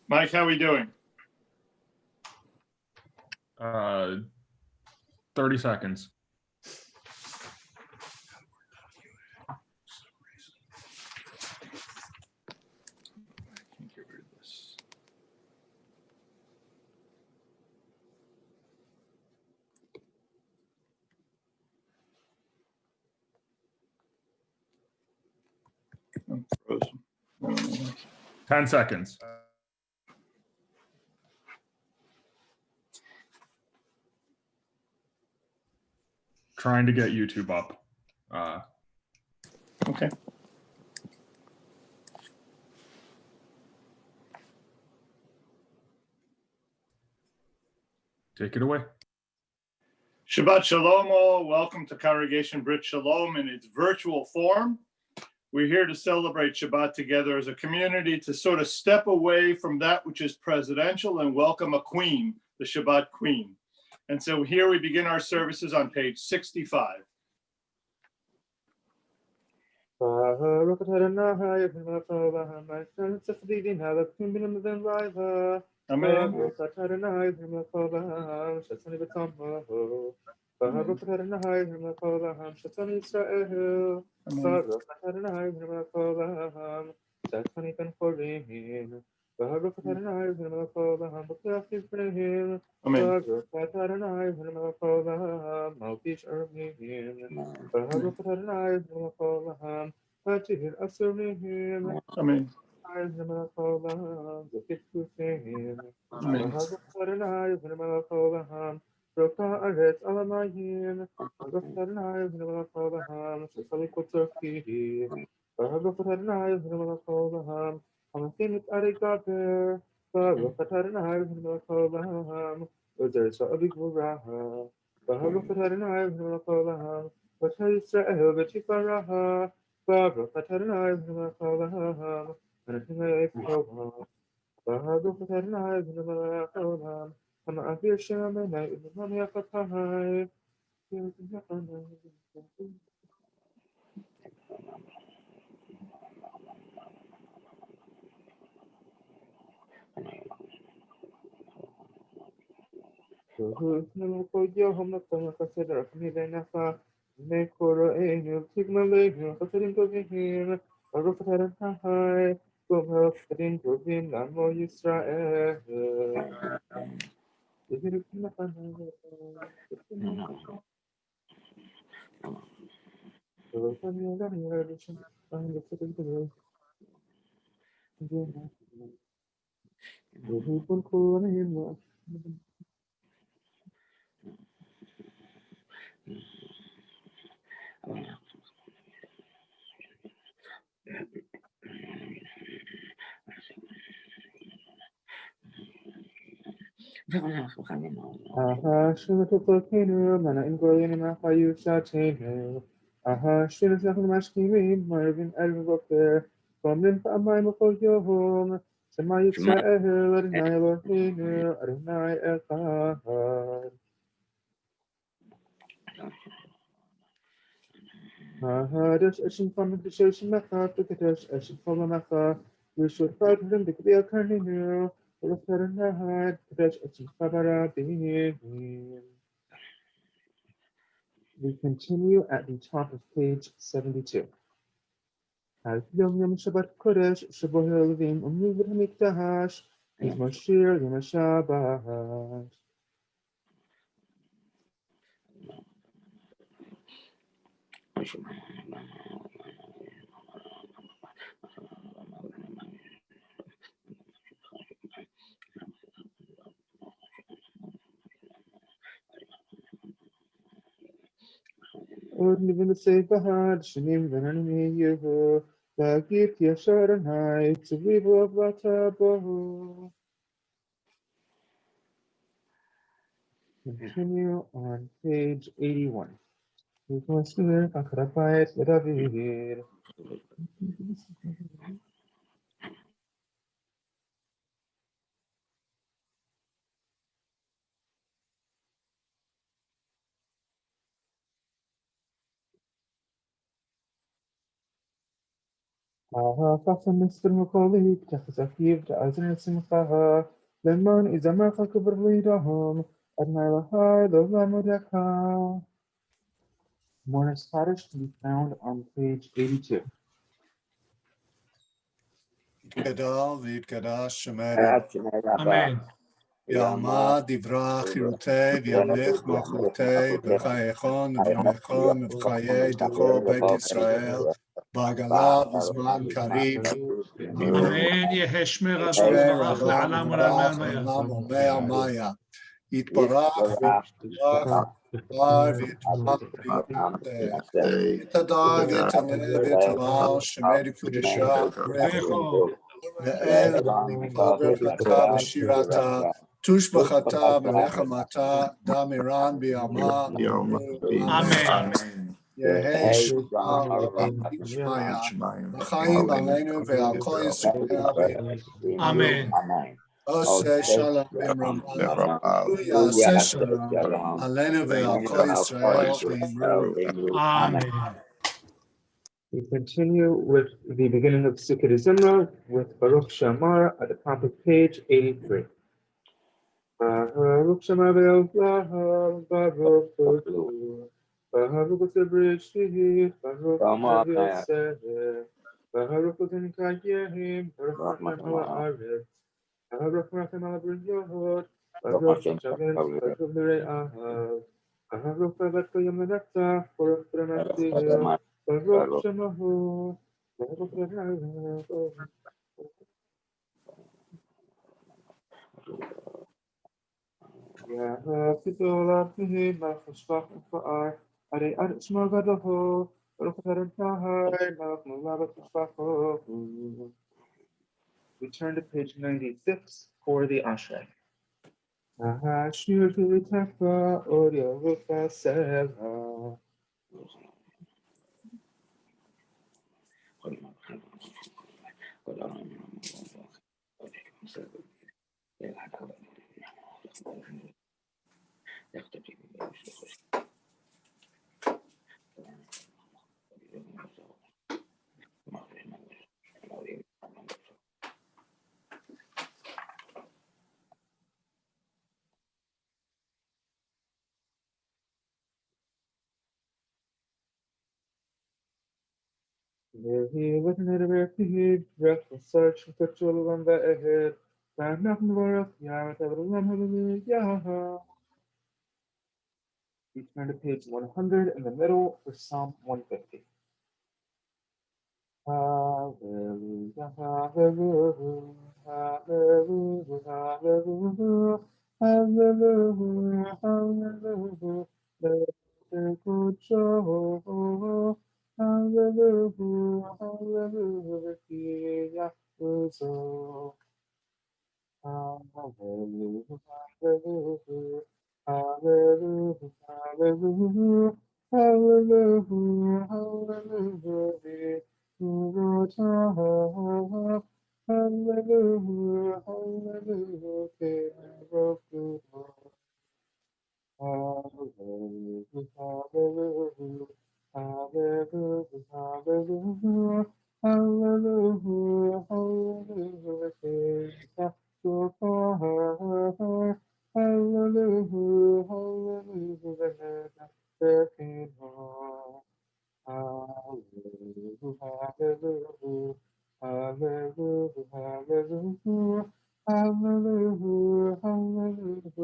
Mike, how are we doing? 30 seconds. Get rid of this. I'm frozen. I don't know why. 10 seconds. Trying to get YouTube up. Okay. Take it away. Shabbat Shalom all. Welcome to Congregation Brit Shalom in its virtual form. We're here to celebrate Shabbat together as a community to sort of step away from that which is presidential and welcome a queen, the Shabbat queen. And so here we begin our services on page 65. Amen. Amen. We continue at the top of page 72. Yom Yom Shabbat Kodesh, Shabbat Levim, Umriv Hamikdash, is Mashir Yom Shabbat. Or living the safe Bahad, Shanim Vanani Yehu, Bagit Yashar and Hai, Tzivu Vatabahu. Continue on page 81. Mashir Akrapait David. فصل مصر مقالي تخزفيف تأذن سمخها لمن إذا ما فكبر ليدهم أدنى لها لولا مدكها. More Scottish to be found on page 82. יתגדל ויתקדש שמך, Amen. יעמד דברה חירותי וימליך מלכותי בחייכון ובימיכון ובחיי דכל בית ישראל בעגלה בזמן קריב. Amen. יהשמר אדון ישמר ברח אדון לעלם וברך ולמאה. לעולם ומאה מיה. יתברך ויתברך ויתברך יתהדר ויתעלה ויתהלל שמי קודשה ברכו. ואל נגמר ברכתה ושירתה, תושבחתה ונחמתה, דמירן בימה, Amen. יהי שמע שמיה, בחיים עלינו ועל כל ישראל, Amen. עושה שלום במרומיו, הוא יעשה שלום עלינו ועל כל ישראל באמרו. Amen. We continue with the beginning of Sukkot Zimra with Baruch Shamar at the top of page 83. Baruch Shamar Ve'Eloah, Baruch Hu, Baruch Hu Baruch Yosef, Baruch Hu Kayehim, Baruch Rachem Ala Aretz, Baruch Rachem Ala Brinyot, Baruch Shalem, Baruch Nirei Ahav, Baruch Avat Koyam Lenetzach, Baruch B'Nasir, Baruch Shemahu, Baruch Yadayah. Ya Pitola Pihi, Malach Shvach Fa'ar, Ari Ad Shma Gadaho, Baruch Tarim Tahai, Malach Mulabat Shvacho. We turn to page 96 for the Ashrei. Shir V'Tefa, Odia Rufa Seva. He wasn't at a refuge, dreadful search, perpetual on the ahead. Found nothing worth, Yah, hallelujah. We turn to page 100 in the middle for Psalm 150. Hallelujah, hallelujah, hallelujah, hallelujah, hallelujah, hallelujah. Let the good show. Hallelujah, hallelujah, Yahweh. Hallelujah, hallelujah, hallelujah, hallelujah, hallelujah, hallelujah, hallelujah, hallelujah, hallelujah. Hallelujah, hallelujah, hallelujah, hallelujah, hallelujah, hallelujah. Your Father, hallelujah, hallelujah, the King. Hallelujah, hallelujah, hallelujah, hallelujah, hallelujah, hallelujah. Hallelujah, hallelujah,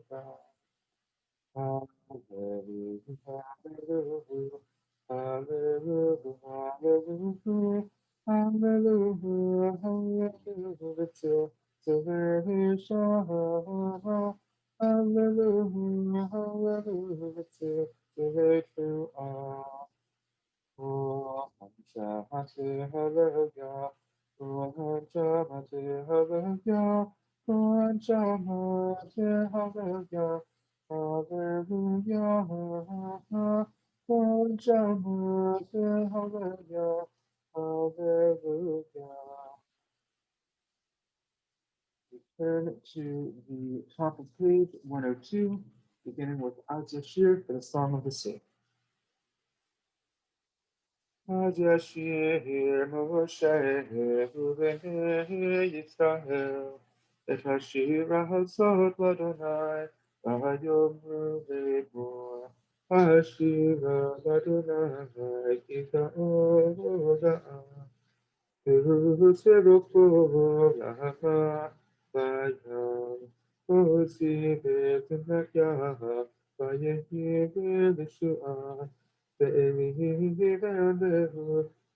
hallelujah. Hallelujah, hallelujah, hallelujah, hallelujah, hallelujah, hallelujah, till there is a hallelujah, hallelujah, till there is a hallelujah, hallelujah, hallelujah, hallelujah, hallelujah. Turn to the top of page 102 beginning with Ad Yashir for the Song of the Sea. Ad Yashir Moshe Uvei Yisrael Et Hashir Hazot Ladonai Vayomru Leibor Hashir Ladonai Kita Oda Useruko Lava Vayam Osi Betanakya Vayehi Vishua Ve'emi Vandehu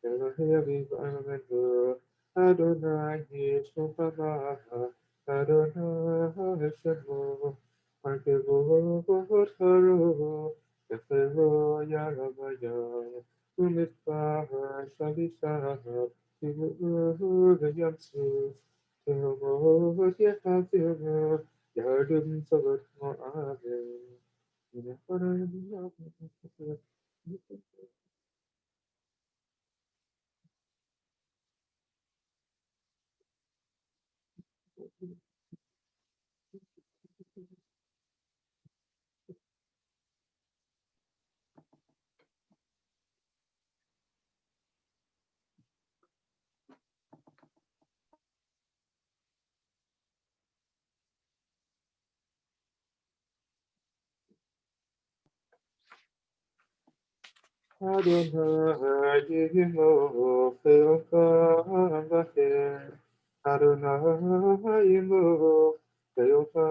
Evahevi Vandehu Adonai Yishmamaha Adonai Shemo Markevo Haro Efero Yaravaya Umitbaha Shalisha the Yamsu, Timo, Yakatimo, Yardum Sabat Moave. Adonai Yimo Feoka Vaher Adonai Yimo Feoka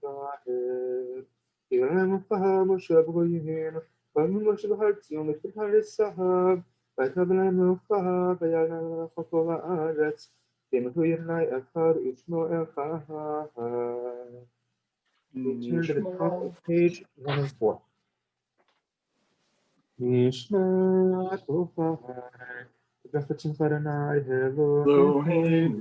Vaher Yirem Faham Shabgoyim Faham Shabhartium Mitpar Sahab Vaytablam Fahab Vayana Chokova Aretz Tim Huyernai Echad Ishmo Echad. We turn to the top of page 104. Nishmat Ufahai, Gafetin Faranai, Elohim,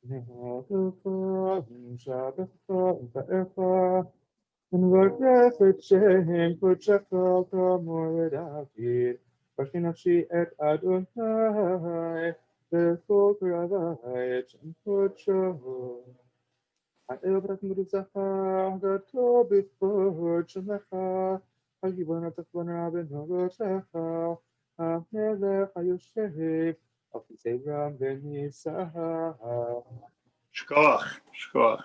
and what effort Shehem put Shakal Kamor David, Bashinafshi et Adonai, therefore Gravai and put Shahor. Aelbrak Murzaha, Gato before Chamaha, Agibana Takwana Ben Hogotaha, Amele Ayoshev, of the Abram Ben Yisaha. Shkoach, shkoach.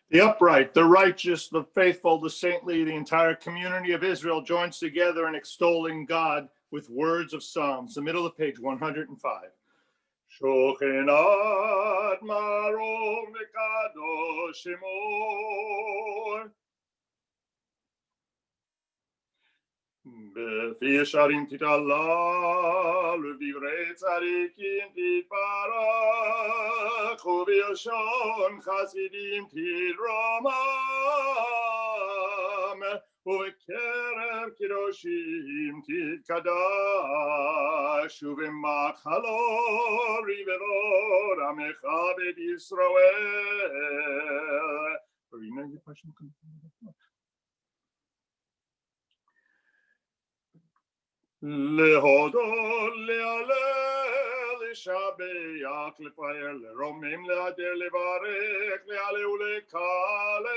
The upright, the righteous, the faithful, the saintly, the entire community of Israel joins together in extolling God with words of Psalms. The middle of page 105. Shochenat marom v'kadosh shemor. Befi yesharim titala, levivrei tzadikim titbarach, u'b'yashon chasidim titramam, u'b'kerev kidoshim titkadash, u'b'machalo riverot amecha b'et Yisrael. Marina, your question? להודות, להלל, לשבח, לפאר, לרומם, להדר, לברך, להלל ולקלס,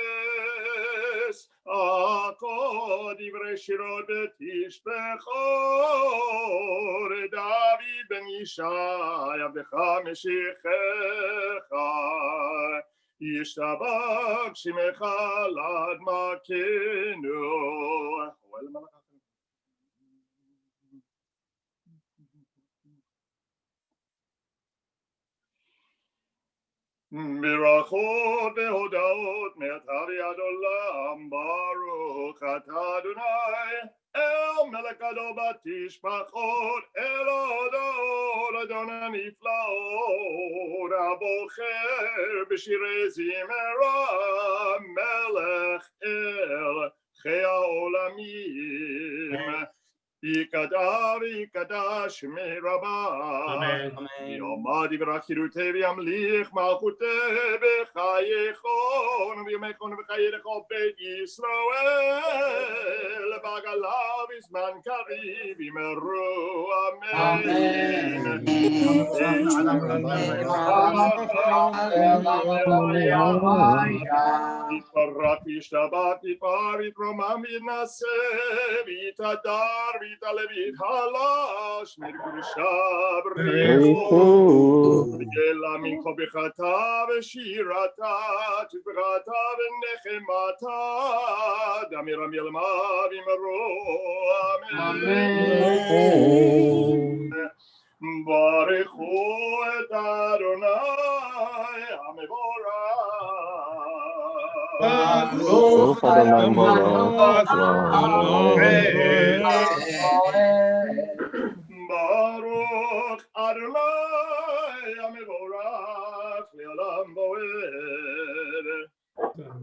הכל דברי שירות ותשבחו, דוד בן ישי, עבדך משיחך, ישתבח שמך לעד מכנו. ברכות והודאות מעתה ועד עולם, ברוך אתה אדוני, אל מלך גדול בתשבחות, אל הודות האדון הנפלאות, הבוחר בשירי זמרה, מלך אל חיי העולמים. יקדש מרבה, יאמר דברה חירותי וימליך מלכותי בחייכון וימיכון וחייך בית ישראל, בגלה בזמן קריב ימרו אמן. יתפרק וישתבח יתפאר ויתרומם ויתנשא ויתהדר ויתעלה ויתהלש מקדושה בריחו אלא מנחה בחטא ושירתה תפארתה ונחמתה דמירם ילמה וימרו אמן. ברכו את אדוני המבורך. ברוך אדוני מבורך ברוך אדוני המבורך לעולם ועד.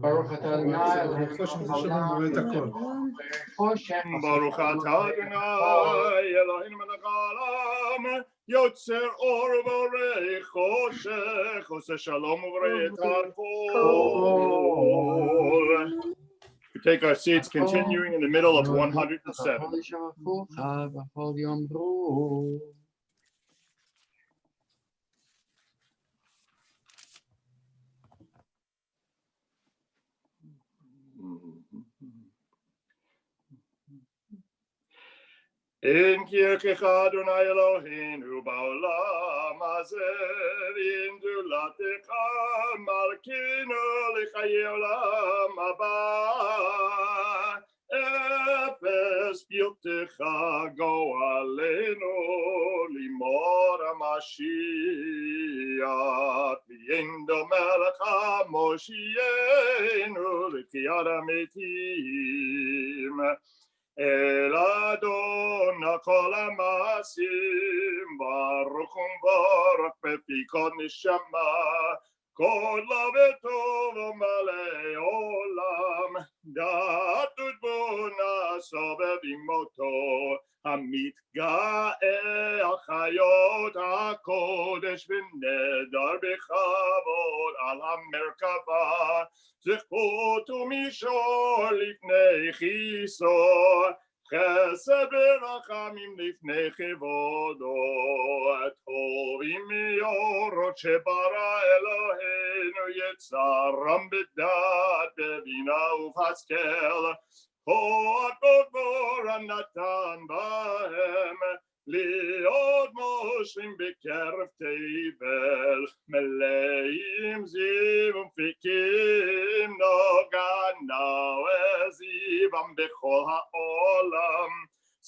ברוך אתה אדוני ברוך אתה אדוני אלוהינו מלך העולם יוצר אור ובורא חושך עושה שלום וברא את הכל. We take our seats continuing in the middle of 107. In kirkecha Adonai Eloheinu ba'olam hazeh v'indulatecha malkinu l'chayei olam haba. Efes piltecha go'alenu limor HaMashiach v'yendo melech HaMoshienu l'tiyat hametim. El Adon kol ha'masim baruch u'mbarak bepikot neshama kol lavetov u'malei olam dat u'tbuna sobev imoto המתגאה על חיות הקודש ונדר בכבוד על המרכבה זכות ומישור לפני כיסו חסד ורחמים לפני כבודו טובים מאורות שברא אלוהינו יצרם בדעת בבינה ובהשכל Hod b'gvura natan b'hem li'od moshim b'keref tevel meleim ziv umfikim nogan na'ezivam b'chol ha'olam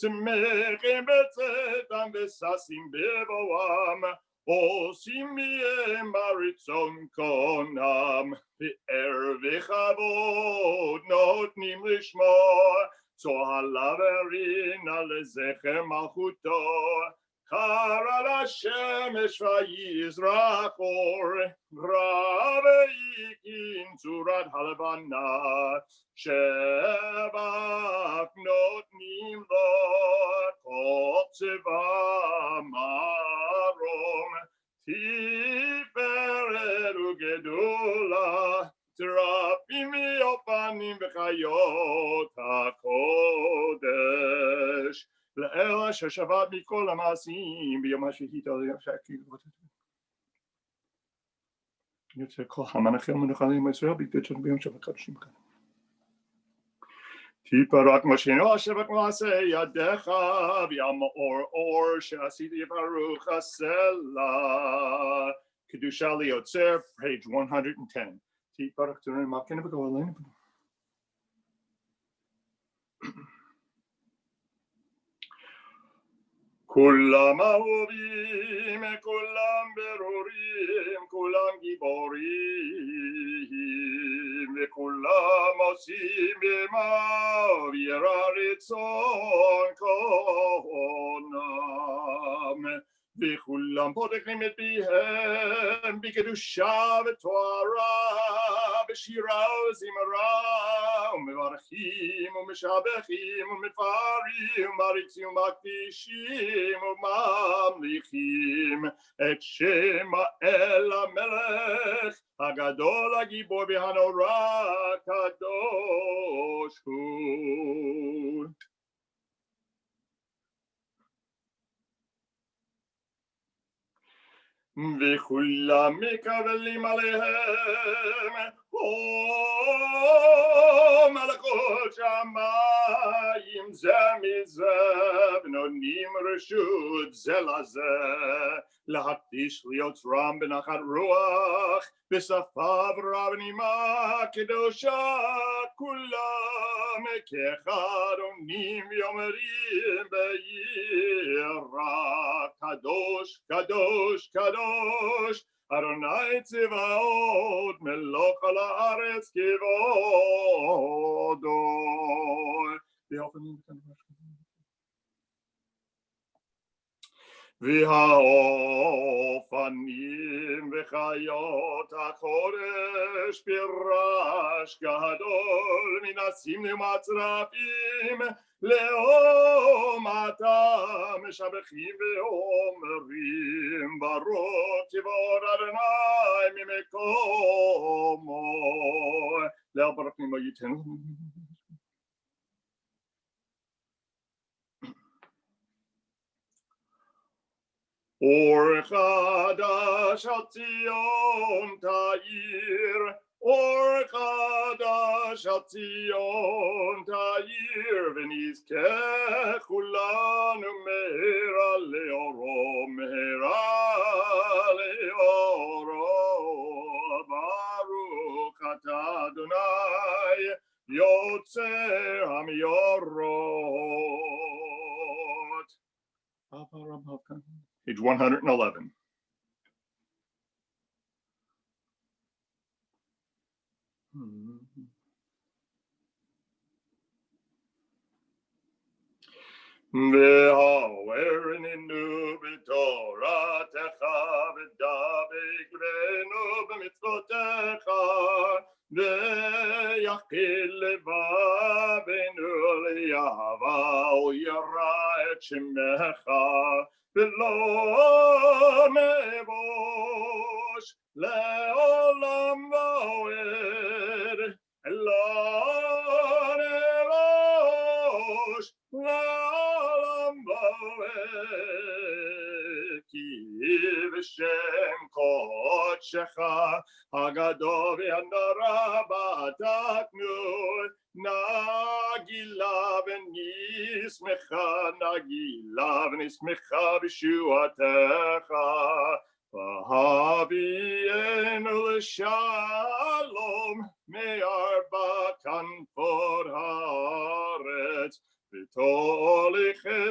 שמחים בצאתם וששים בבואם עושים מהם ברצון קונם פאר וכבוד נותנים לשמוע צוהלה ורינה לזכר מלכותו קרא לשמש ויזרח אור רע ויקין צורת הלבנה שבח נותנים לו כל צבא מרום תפארת וגדולה תרפים ויופנים וחיות הקודש לאל אשר שבת מכל המעשים ביום השביעית על יום שהכיר יוצא כל המנחם מנחלים ישראל בקדשת ביום שבת קדושים כאן תפארת משינו אשר במעשה ידיך ויאמר אור שעשיתי ברוך הסלע קדושה ליוצר page 110 תפארת תורנו מלכנו וגואלנו כולם אהובים, כולם ברורים, כולם גיבורים, וכולם עושים במה וירא רצון קונם. וכולם פותחים את פיהם בקדושה ותוארה, בשירה וזמרה, ומברכים ומשבחים ומפארים ומעריצים ומקדישים וממליכים את שם האל המלך הגדול הגיבור והנורא הקדוש הוא. וכולם מקבלים עליהם מלאכות שמיים זה מזה, ונותנים רשות זה לזה להקדיש ליוצרם בנחת רוח בשפה ורב נימה קדושה, כולם כאחד עונים ואומרים ביראה קדוש קדוש קדוש אדוני צבאות מלוך על הארץ כבודו. והאופנים וחיות הקודש פירש גדול מנסים ומצרפים לעומתם משבחים ואומרים ברוך כבוד אדוני ממקומו להברכים ויתנו. אור חדש על ציון תאיר, אור חדש על ציון תאיר, ונזכה כולנו מהרה לאורו, מהרה לאורו. ברוך אתה אדוני יוצר המאורות. Page 111. והעורנו בתורתך ודבק בנו במצוותיך ויחיל לבבנו לאהבה וירא את שמך ולא נבוש לעולם ועד, לא נבוש לעולם ועד, כי בשם קודשך הגדול והנורא בדקנו, נגילה ונשמחה, נגילה ונשמחה בישועתך, והביאנו לשלום מארבע כנפות הארץ, ותוליכנו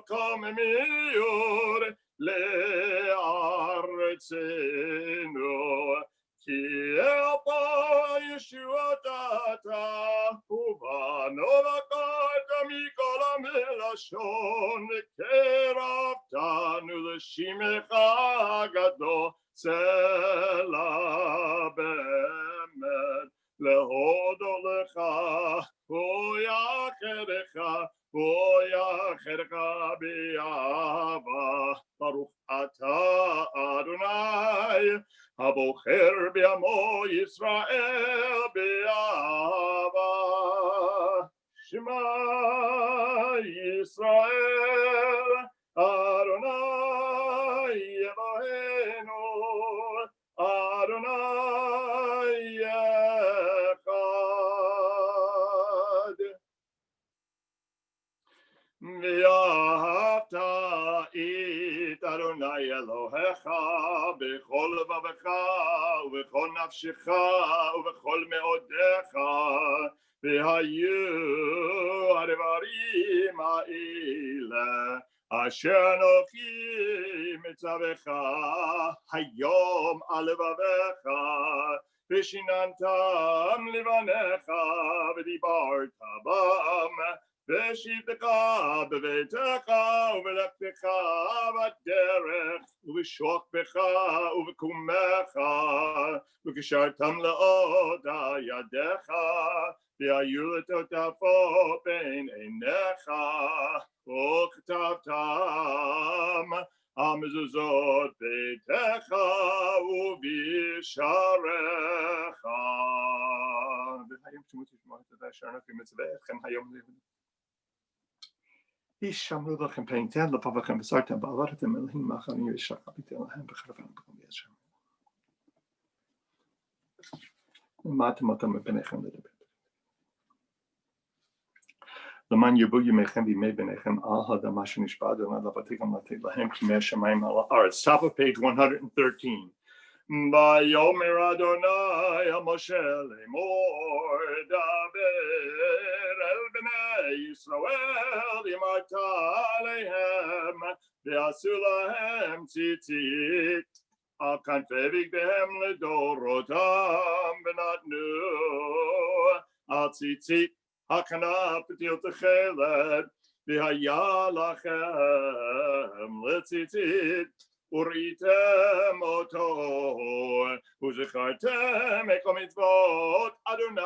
קוממיות לארצנו, כי אלפה ישועתה ובנו בקרת מכל המלשון, וקרבתנו לשמך הגדול צלע באמת, להודות לך ויחדך ויחדך באהבה. ברוך אתה אדוני הבוחר בעמו ישראל באהבה. שמע ישראל אדוני אלוהינו אדוני אחד. ואהבת את אדוני אלוהיך בכל לבבך ובכל נפשך ובכל מאודיך, והיו הדברים האלה אשר אנוכי מצווך היום על לבבך, ושיננתם לבניך ודיברת בם, בשבתך בביתך ובלכתך בדרך ובשוכבך ובקומך וקשרתם לאותה ידיך והיו לטוטפות בין עיניך וכתבתם המזוזות ביתך ובשעריך. והיום שמעו תשמעו את אשר אנוכי מצווה אתכם היום הישמרו לכם פן תן לבבכם ושרתם ועבדתם אלוהים אחרים ושחררתם להם בחרבם בכל ישר. ומעטתם אותם מפניכם לדבר. למען ירבו ימיכם וימי בניכם על האדמה שנשבע אדוני לאבותיכם לתת להם כימי השמיים על הארץ. Top of page 113. ויאמר אדוני אל משה לאמור דבר אל בני ישראל אמרת עליהם ועשו להם ציצית על כנפי בגדיהם לדורותם ונתנו על ציצית הכנף פתיל תכלת והיה לכם לציצית וראיתם אותו וזכרתם את כל מצוות אדוני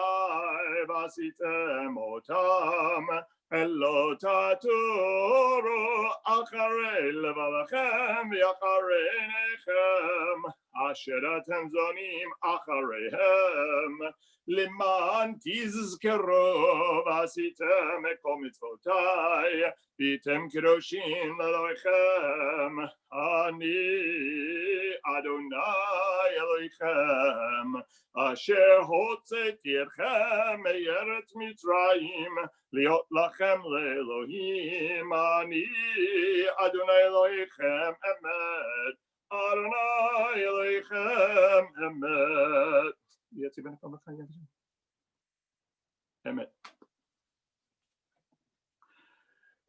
ועשיתם אותם ולא תטורו אחרי לבבכם ואחרי עיניכם אשר אתם זונים אחריהם למען תזכרו ועשיתם את כל מצוותיי והייתם קדושים לאלוהיכם אני אדוני אלוהיכם אשר הוצאתי אתכם מארץ מצרים להיות לכם לאלוהים אני אדוני אלוהיכם אמת אדוני אלוהיכם אמת. יצא בין הפעם לכם אמת.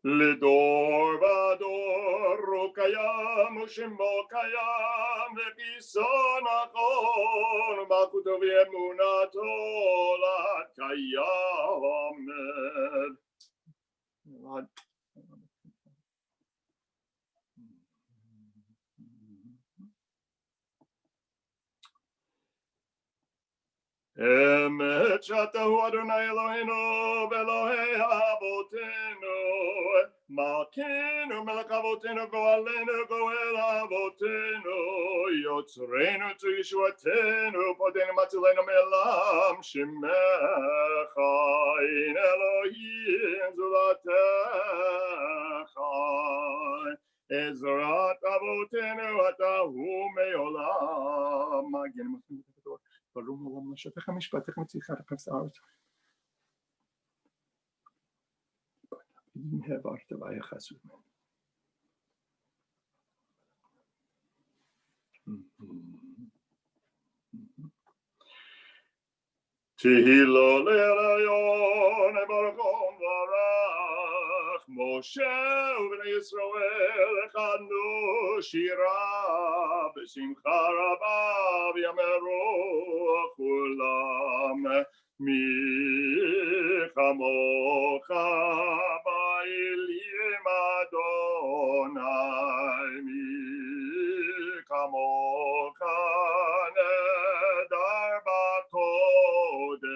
לדור ודור הוא קיים ושמו קיים ופיסו נכון ומלכותו ואמונתו לעד קיימת. אמת שאתה הוא אדוני אלוהינו ואלוהי אבותינו מלכנו מלך אבותינו גואלנו גואל אבותינו יוצרנו צור ישועתנו פודנו מצילנו מעולם שמך אין אלוהים זולתך עזרת אבותינו אתה הוא מעולם מגן מפני ברום עולם נשתך משפטך מציך חרפת הארץ. העברת ויחסו. תהילו להיריון ברכום ברך משה ובני ישראל הכנו שירה בשמחה רבה ויאמרו כולם מי כמוך באלים אדוני מי כמוך נדר בקודש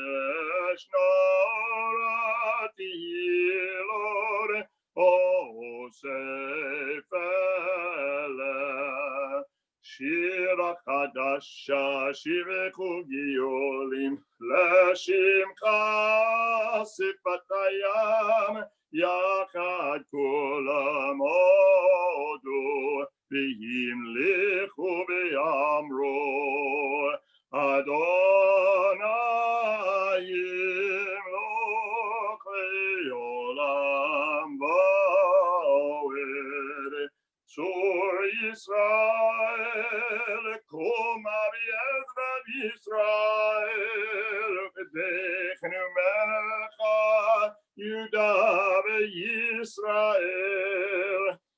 נורא תהילור אוסף אלה שירה חדשה שיבחו גיולים לשמך שפת הים יחד כולם הודו והמליכו ואמרו אדוני ימלוך לעולם ועד צור ישראל קום אביעזרת ישראל וקדשנו ממך יהודה וישראל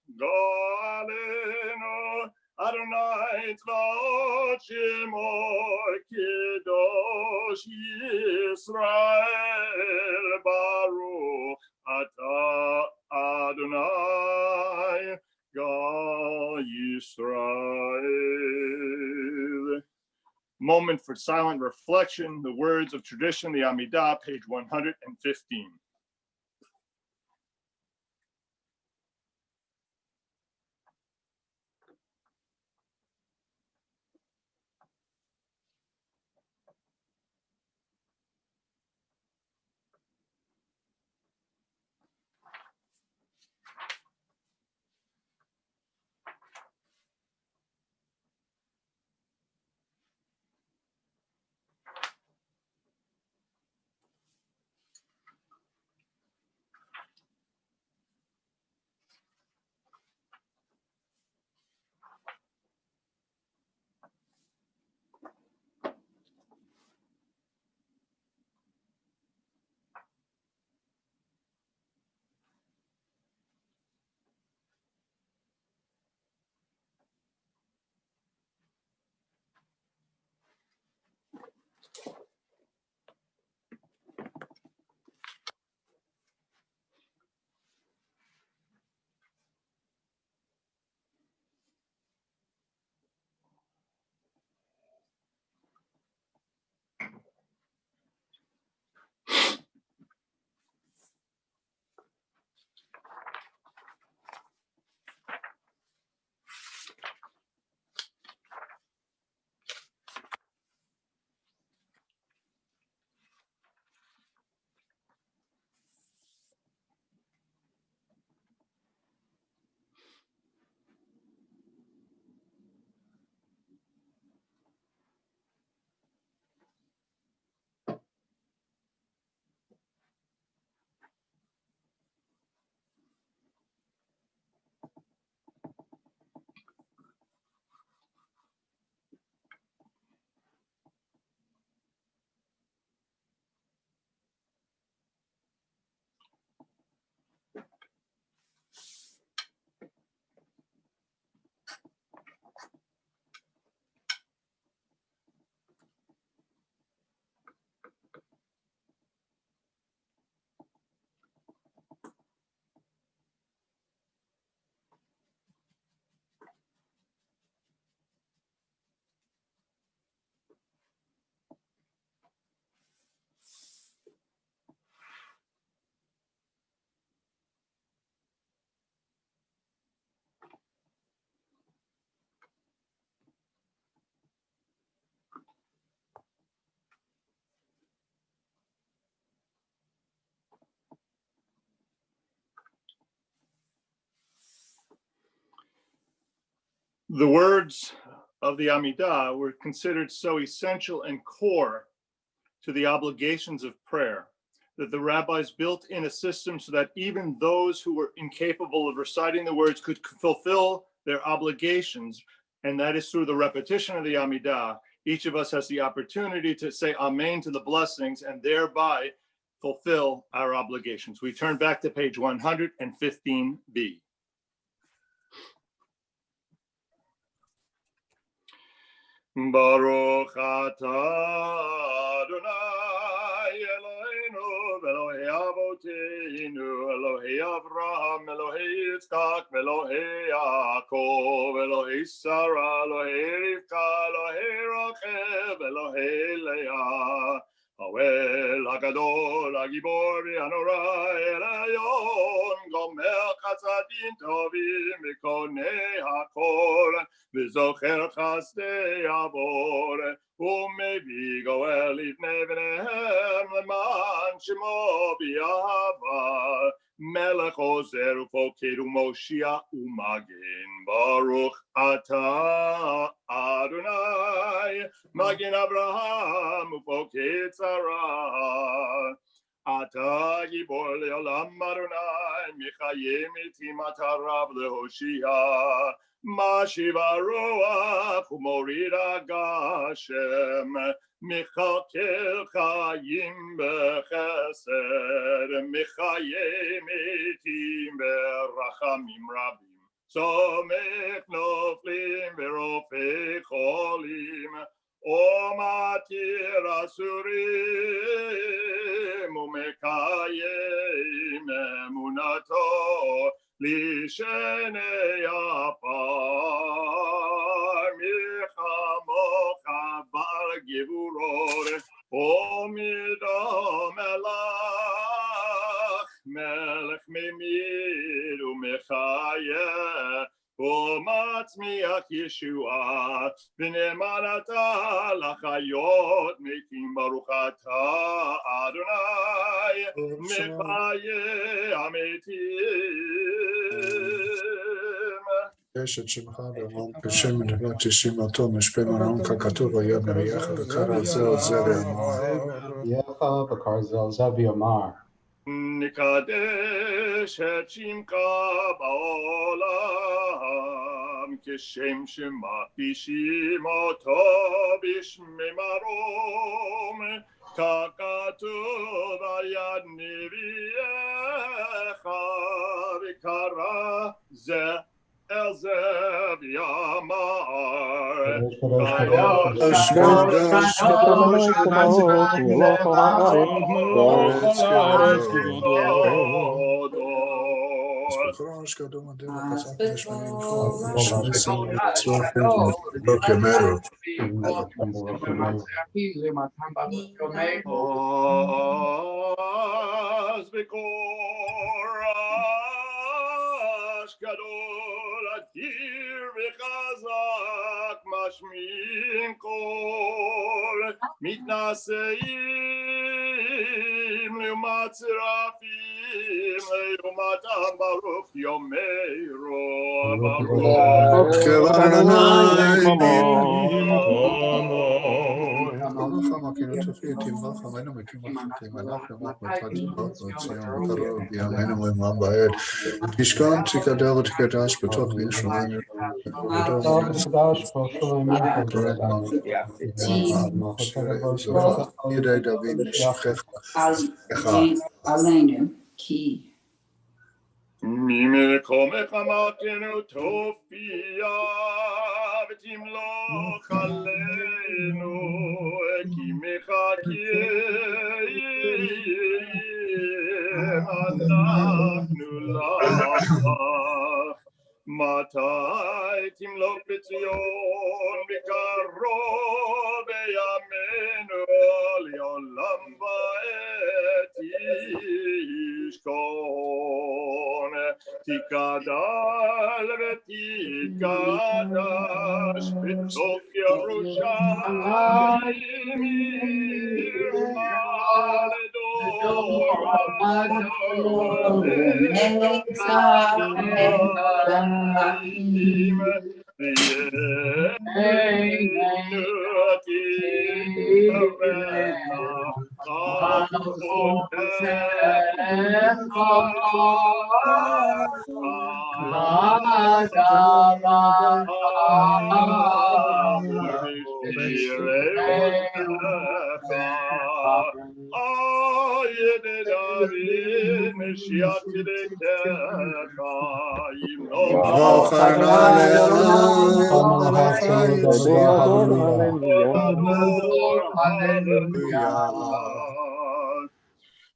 גואלנו אדוני צבאות שמו קדוש ישראל ברוך אתה moment for silent reflection, the words of tradition, the Amidah, page 115. The words of the Amidah were considered so essential and core to the obligations of prayer that the rabbis built in a system so that even those who were incapable of reciting the words could fulfill their obligations. And that is through the repetition of the Amidah. Each of us has the opportunity to say Amen to the blessings and thereby fulfill our obligations. We turn back to page 115b. Baruch atah Adonai Eloheinu Elohei Avoteinu Elohei Avraham Elohei Yitzchak Elohei Yaakov Elohei Sarah Elohei Rivka Elohei Rachel Elohei Leah Hawel Hagadol Hagibor V'Hanora El Elyon Gomer Chasadim Tovim V'Konei Hakol V'Zocher Chasdei Avor U'Mevi Goel Livnei V'nehem Leman Shemo B'Yahava Melech Ozer U'Poked U'Moshia U'Magen Baruch Atah Adonai Magen Abraham U'Poked Sarah Ata Gibor Le'olam Adonai Michayim Itim Atarav Lehoshia Mashiva Roach U'Morid Agashem Michakel Chayim B'Chesed Michayim Itim B'Rachamim Rabim Somech Noflim V'Rofei Cholim Omatir Asurim Umekayim Emunato Lishenei Apar Michamocha Bar Omido melach, melech memir umechayeh, umatzmiach Yeshua, v'nemanata lachayot, mekim baruch atah Adonai, mechayeh ametim. יש את שמך ואמרם בשם מדברת שישימתו משפה מרום ככתוב היד מריח וקרא זהו זה ואמר Yecha v'karzel zev yomar. נקדש את שמך בעולם, כשם שמכפישים אותו בשמי מרום, ככתוב היד נביאך וקרא זה אל זה ויאמר קדוש קדוש קדוש קדוש קדום הדין וחזק נשמעים פור ושנסים וצרופים ובוק ימרו אז בקורש גדול אדיר וחזק משמיעים קול מתנשאים לעומת צרפים לעומת ברוך יאמרו ברוך תשכון תקדל ותקדש בתוך ירושלים ידי דוד לשכך ממקומך אמרתנו תופיע ותמלוך עלינו כי מחכים אנחנו לך מתי תמלוך בציון בקרוב בימינו לעולם ועד תשכון תקדל ותקדש בתוך ירושלים עירך לדור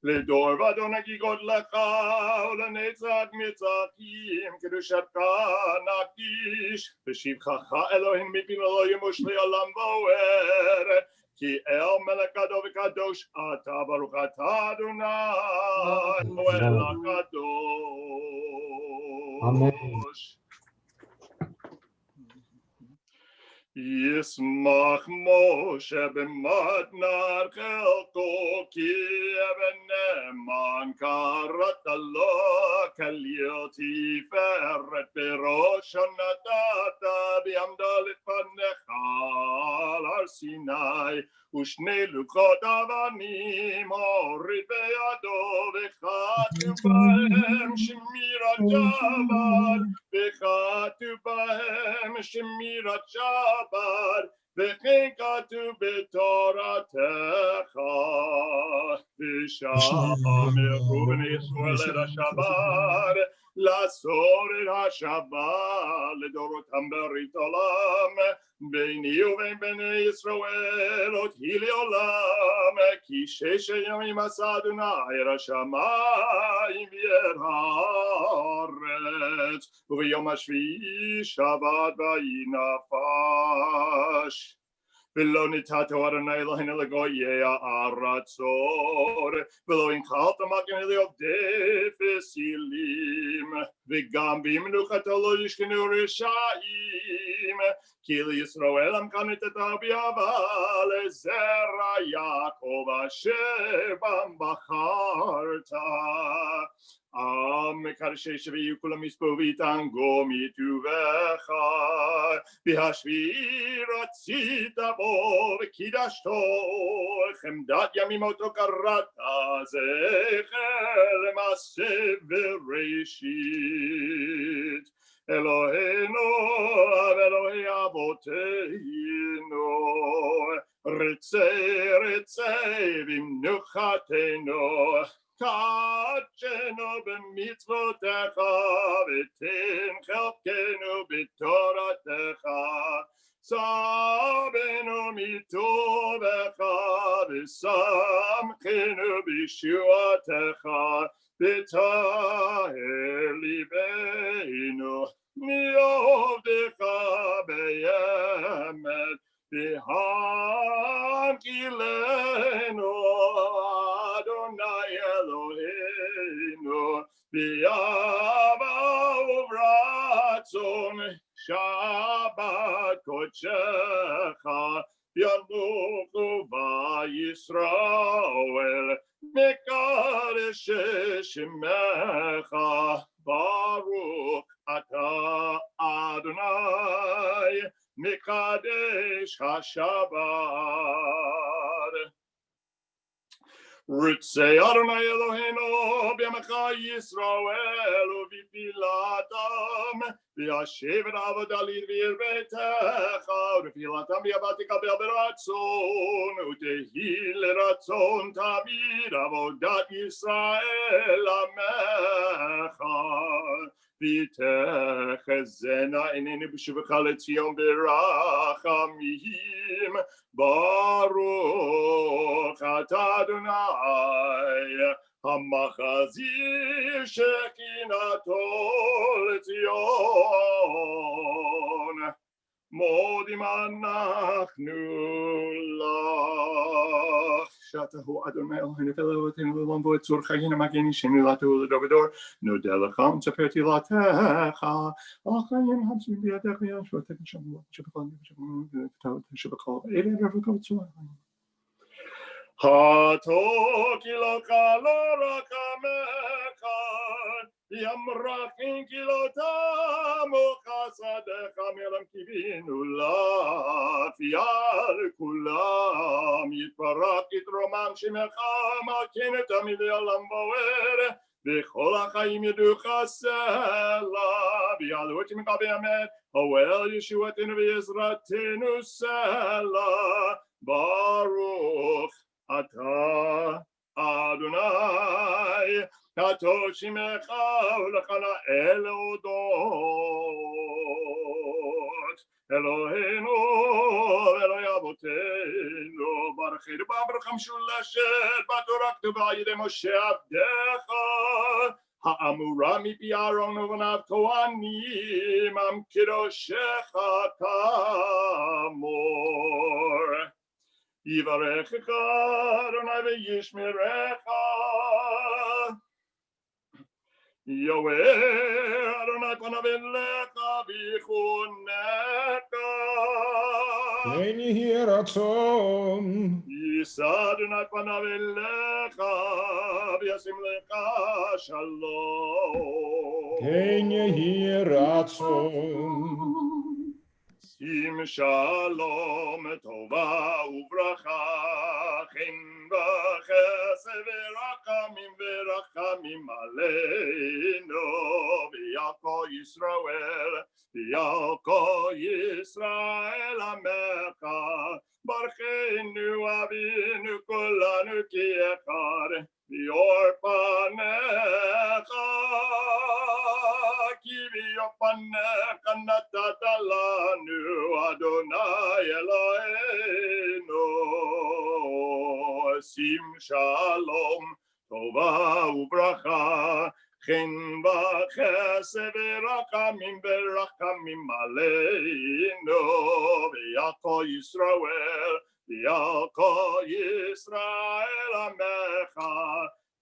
לדור ודור נגיגות לך ולנצח מצחים קדושתך נקדיש בשבחך אלוהים מפי לא ימוש לעולם ועד כי אל מלך גדול וקדוש אתה ברוך אתה אדוני האל הקדוש. ישמח משה במתנת חלקו כי אבן נאמן קראת לו כליל תפארת בראשו נתת בעמדה לפניך על הר סיני ושני לוחות אבנים הוריד בידו וכתוב בהם שמירת שבת וכתוב בהם שמירת שבת וכן כתוב בתורתך ושמרו בני ישראל את השבת לעשות את השבת לדורותם ברית עולם ביני ובין בני ישראל עוד היא לעולם כי 6 ימים עשה אדוני את השמיים ואת הארץ וביום השביעי שבת ויהי נפש. ולא נתתו אדוני אלוהינו לגויי הארצות, ולא הנחלת מגן לעובדי פסילים, וגם במנוחתו לא ישכנו רשעים, כי לישראל המכנת את אביבה לזרע יעקב אשר בם בחרת. מקדשי שביעי כולם יספו ויתענגו מטובך, בהשביעי רצית בו וקידשתו, חמדת ימים אותו קראת, זכר למעשה בראשית. אלוהינו ואלוהי אבותינו, רצה רצה במנוחתנו, קדשנו במצוותיך ותן חלקנו בתורתך, סבנו מטובך ושמחנו בישועתך, ותאר ליבנו מעובדך באמת, והנחילנו אדוני אלוהינו באהבה וברצון, שבת קודשך ינוחו בישראל, מקדש שמך, ברוך אתה אדוני מקדש השבת. רוצה אדוני אלוהינו בימך ישראל ובתפילתם, וישב את עבודה לדביר ביתך, ותפילתם ביבא תקבל ברצון, ותהי לרצון תמיד עבודת ישראל עמך. ותחזינה עינינו בשובך לציון ברחמים, ברוך אתה אדוני המחזיר שכינתו לציון, מודים אנחנו לך. שאתה הוא אדוני אלוהינו ואלוהינו לעולם ועד צור חיינו מגן אישנו לתור לדור ודור, נודה לך ונצפה תהילתך, החיים המסורים בידך וישועתך שבכל אלה וכל צור. התו כי לא קלו רחמך, ימרחים כי לא תמו חסדך, מעולם קיווינו לך, יעל כולם יתברך יתרומם שמך, מלכנו תמיד לעולם ועד, וכל החיים ידעוך סלע, ויעלו את שמך באמת, הואל ישועתנו ועזרתנו סלע, ברוך אתה אדוני הטוב שמך ולך נאה להודות. אלוהינו אלוהי אבותינו, ברכנו בברכה משולשת בתורה כתובה על ידי משה עבדך, האמורה מפי אהרון ובניו כהנים, עם קדושך כאמור. יברכך אדוני וישמרך, יאר אדוני פניו אליך ויחונך, כן יהי רצון. יישא אדוני פניו אליך וישים לך שלום. כן יהי רצון. שים שלום טובה וברכה, חן וחסד ורחמים עלינו, ועל כל ישראל עמך, ברכנו אבינו כולנו כאחד, באור פניך כי באור פניך נתת לנו אדוני אלוהינו. שים שלום טובה וברכה, chen v'chesed v'rachamim v'rachamim aleinu v'yal kol Yisrael v'yal kol Yisrael amecha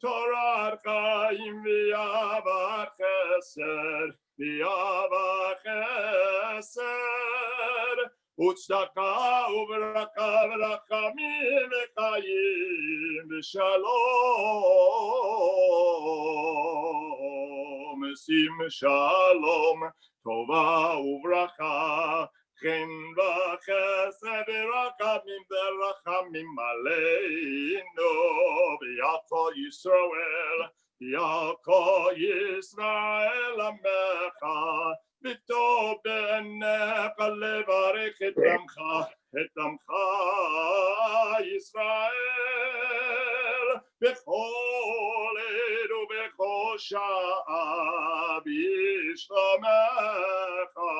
Torah chaim v'yavar chesed v'yavar chesed Utzedakah u'beraka v'rachamim v'chayim v'shalom sim shalom tova u'bracha chen v'chesed v'rachamim v'rachamim aleinu v'yal kol Yisrael v'yal kol Yisrael amecha v'tov b'necha levarech et amcha Yisrael b'chol ed u'b'chol sha'a b'shlomecha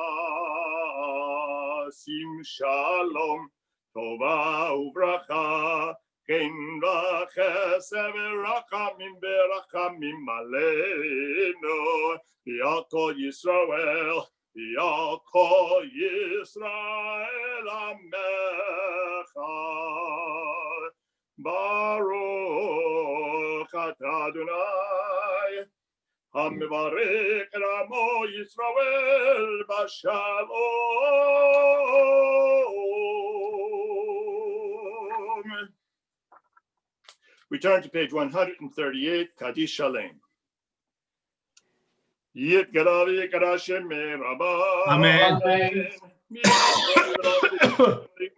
sim shalom tova u'bracha chen v'chesed v'rachamim v'rachamim aleinu v'yal kol Yisrael v'yal kol Yisrael amecha Baruch atah Adonai hamivarech et amo Yisrael b'shalom. We turn to page 138, Kaddish Shalem. Yitkara v'yikara Hashem me'rabai. Amen.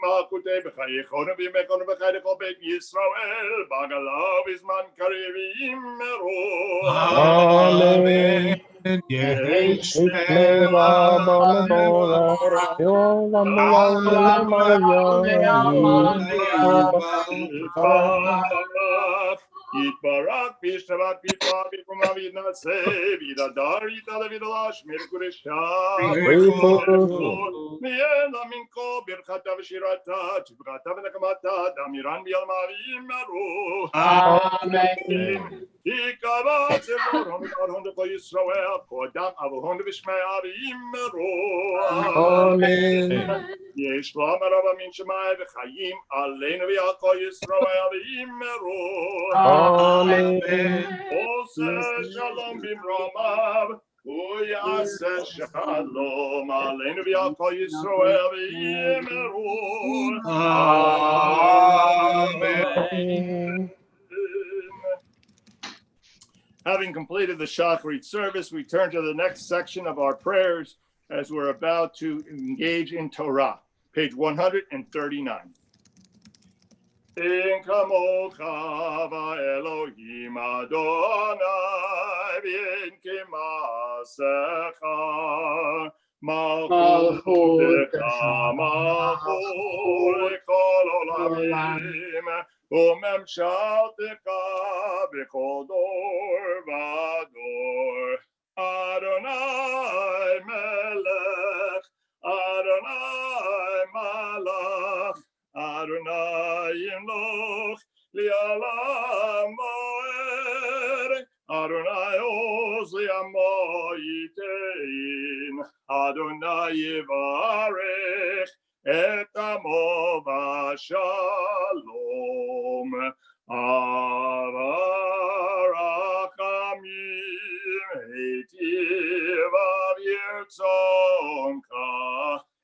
Malkutei b'chayechonu v'yimekonu b'chaydecho beit Yisrael b'agalav izman karev v'yimeru. Amen. Yehi Yitbarak b'shtavat b'yitva b'yikuma v'yitnaseh v'yidadar yitale v'yidalash mirkureshah Miela minko birchata v'shirata tibchata v'nekamata damiran b'yalma v'yimeru. Amen. Ikavat zevor hon kol Yisrael kodam avon v'shmei v'yimeru. Amen. Yesh la'amarav min shemai v'chayim aleinu v'yal kol Yisrael v'yimeru. Amen. Oseh shalom b'mromav Uyaseh shalom aleinu v'yal kol Yisrael v'yimeru. Amen. Having completed the Shacharit service, we turn to the next section of our prayers as we're about to engage in Torah, page 139. In kamocha va'elohim Adonai v'in kimasecha malchutecha malchut kol olamim umemshaltecha b'chol dor v'dor Adonai melech Adonai malach Adonai yimloch li'olam moed Adonai oz li'amo yitein Adonai yivarech et amo v'shalom avarachamim heitiv av yirtzonka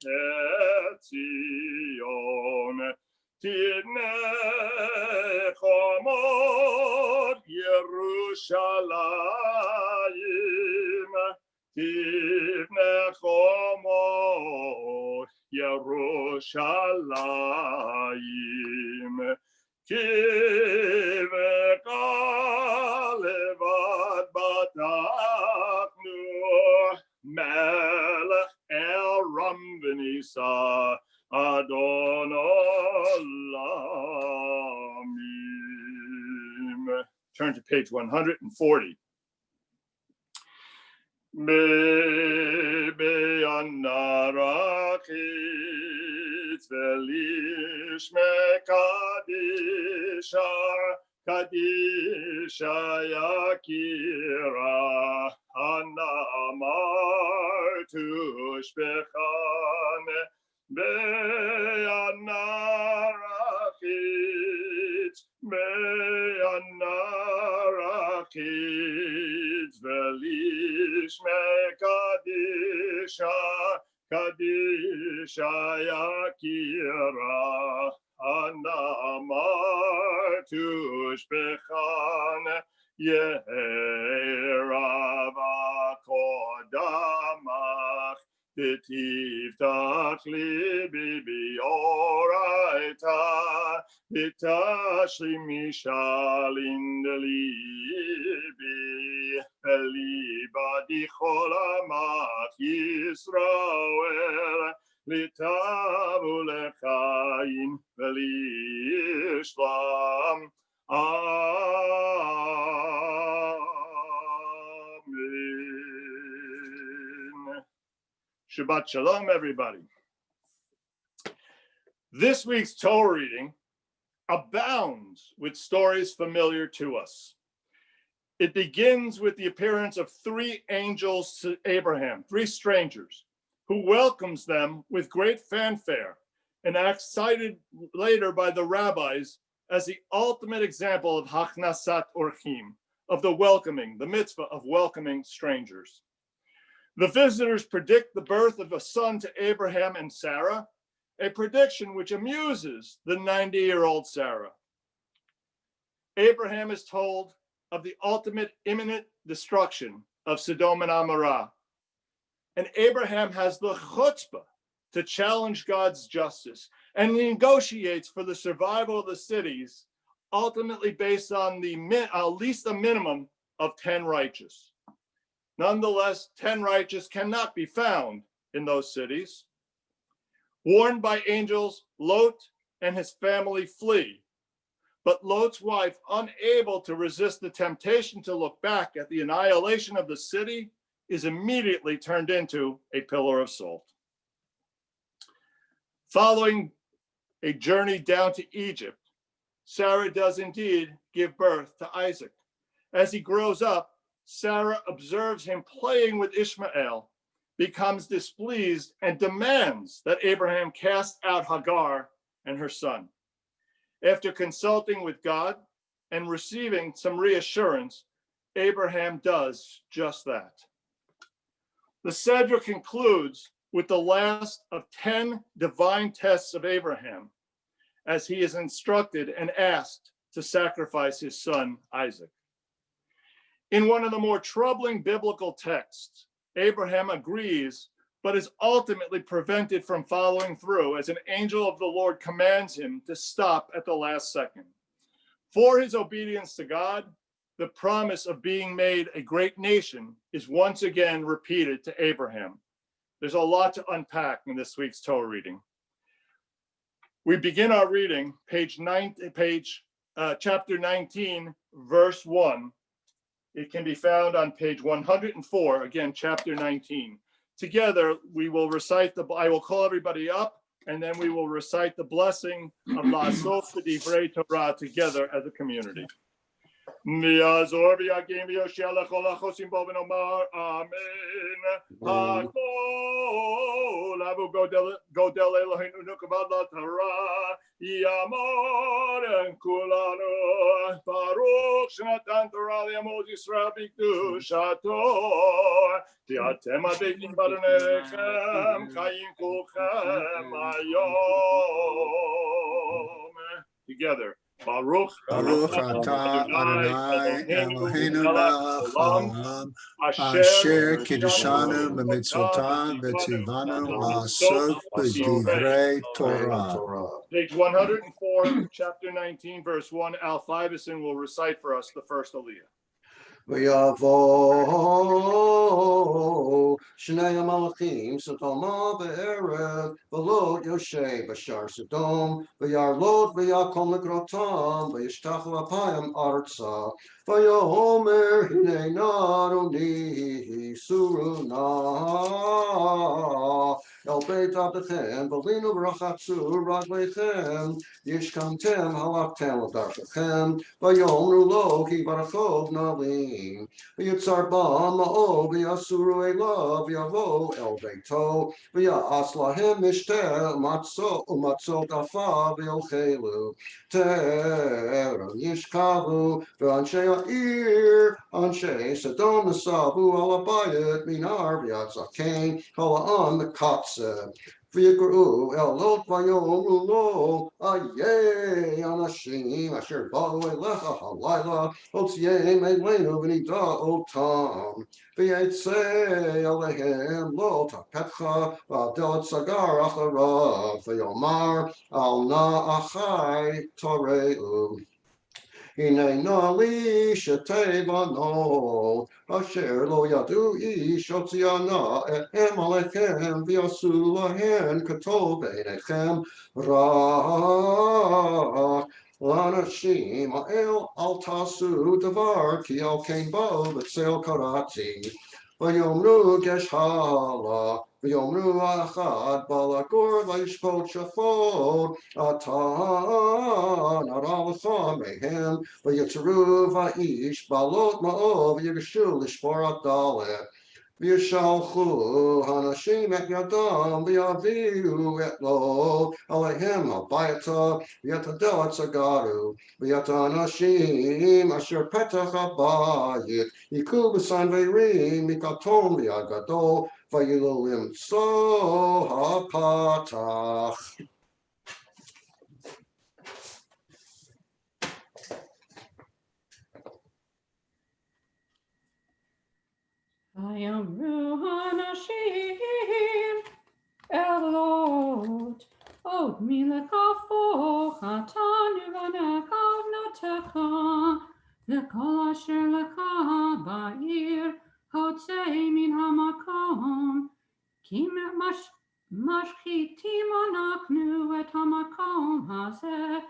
et Zion tidnei chomot Yerushalayim tidnei chomot Yerushalayim kiveka levad batachnu melech el ram v'nisa Adon olamim. Turn to page 140. Be'anarachit v'lishme kadisha Kadisha Yakira tushbechan be'anarachit velish mekadisha kadisha yakira anamar tushbechan Yerava kodamach v'tiftach libi b'oraita v'tashlim mishalin libi v'liba dichol amach Yisrael v'tavu lechaim v'lishlam. Amen. Shabbat Shalom, everybody. This week's Torah reading abounds with stories familiar to us. It begins with the appearance of three angels to Abraham, three strangers, who welcomes them with great fanfare and acts cited later by the rabbis as the ultimate example of Hachnasat Orchim, of the welcoming, the mitzvah of welcoming strangers. The visitors predict the birth of a son to Abraham and Sarah, a prediction which amuses the 90-year-old Sarah. Abraham is told of the ultimate imminent destruction of Sodom and Amorah, and Abraham has the chutzpah to challenge God's justice, and he negotiates for the survival of the cities, ultimately based on at least a minimum of 10 righteous. Nonetheless, 10 righteous cannot be found in those cities. Warned by angels, Lot and his family flee, but Lot's wife, unable to resist the temptation to look back at the annihilation of the city, is immediately turned into a pillar of salt. Following a journey down to Egypt, Sarah does indeed give birth to Isaac. As he grows up, Sarah observes him playing with Ishmael, becomes displeased, and demands that Abraham cast out Hagar and her son. After consulting with God and receiving some reassurance, Abraham does just that. The Sedra concludes with the last of 10 divine tests of Abraham, as he is instructed and asked to sacrifice his son, Isaac. In one of the more troubling biblical texts, Abraham agrees, but is ultimately prevented from following through as an angel of the Lord commands him to stop at the last second. For his obedience to God, the promise of being made a great nation is once again repeated to Abraham. There's a lot to unpack in this week's Torah reading. We begin our reading, chapter 19, verse 1. It can be found on page 104, again, chapter 19. Together, we will recite I will call everybody up, and then we will recite the blessing of La'asot B'divrei Torah together as a community. Mi'azor v'yagim v'yoshia l'chol ha'chosim bo v'nomar amen. Hakol avu godel Eloheinu nukavad la'Torah yamor en kulanu baruch shenatan Torah li'amot Yisrael b'kedushato v'atem abekim baronechem chayim kulchem hayom. Together. Baruch atah Adonai Eloheinu melech haolam asher kiddushanu b'mitzvotav v'tzivanu la'asot b'divrei Torah. Page 104, chapter 19, verse 1. Al Fivison will recite for us the first aliyah. ויבואו שני המלאכים סדומה בערב ולוט יושב בשער סדום וירלוט ויקום לקראתם וישתחו אפיים ארצה ויאמר הננה אדוני סורו נא אל beit abdechem, Valinu brachatzu raglechem, Yishkamtem halachtem l'darchechem, Vayomru lo ki barachov nalim, V'yitzar ba ma'o v'yasuru elav yavo el beito, V'ya'as lahem mishter umatzot afa v'yochelu, Te'er yishkavu v'anshei ha'ir, Anshei Sodom nesavu al habayit minar v'yatzakein kol ha'am mekatzeh. V'yikru elot v'yomru lo ayeh anashim asher ba'u elecha halayla otzieh meilenu v'nida otam v'yetzeh alehem lo tapetcha v'adot sagar acharav v'yomar al na achai toreu. Hine nali shetei bano, asher lo yadu ish otziana ehem alechem v'yasu lahen katol beinechem ra. Lanashim el al tasu davar ki al kein bo v'tzel karati. V'yomru gesh hala, v'yomru achad balakor v'yishpot shafot, atan aralcha mehem, v'yitzeru v'ish balot ma'ov v'yigashu l'shporat dalet. V'yishalchu hanashim et yadam v'yaviu et lo alehem habayata v'yatadel et sagaru v'yatanashim asher petach habayit yiku b'san v'yirim mikatom v'yagadol v'yilulim so hapatach. Vayamru hanashim elot od milekafo chatanu vanekav notecha lekol asher lecha ba'ir hotzei min hamakom ki mashchitim anachnu et hamakom hazeh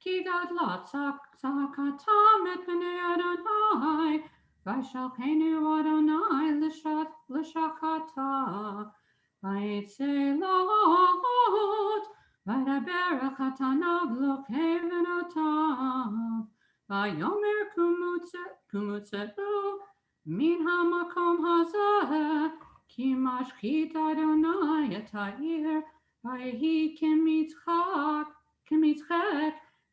ki gadlat tzakatam et b'nei Adonai Vaishalchenu Adonai l'shachata, vayetze lot, vaydaber chatanav lokei v'notav, vayomer kumutzeru min hamakom hazeh, ki mashchit Adonai et ha'ir, vayehi kemitzchek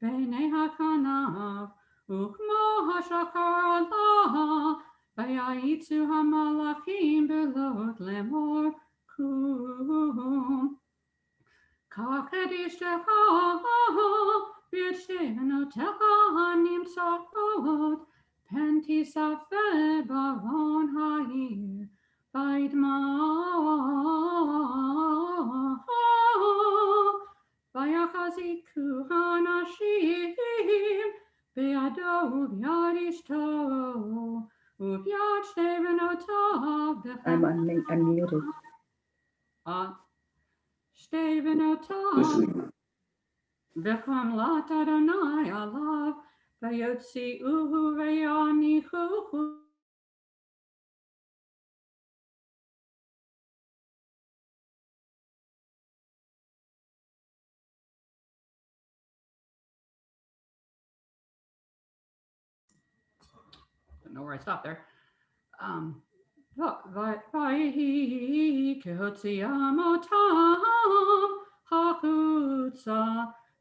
b'nei hakanav. Ukmo hashakar Allah, vayayitzu hamalachim belot lemor kum. Kach edishtecha v'yeshenotecha hanimtzot, penti safe bavon ha'ir, vayidma vayachaziku hanashim, Be'ado v'yad ishto, u'v'yad shtei v'notav. I'm unmuted. Shtei v'notav. V'chamlat Adonai alav, v'yotzi'uhu v'yanichuhu. Don't know where I stopped there. Vayihi kehotziam otam hachutza,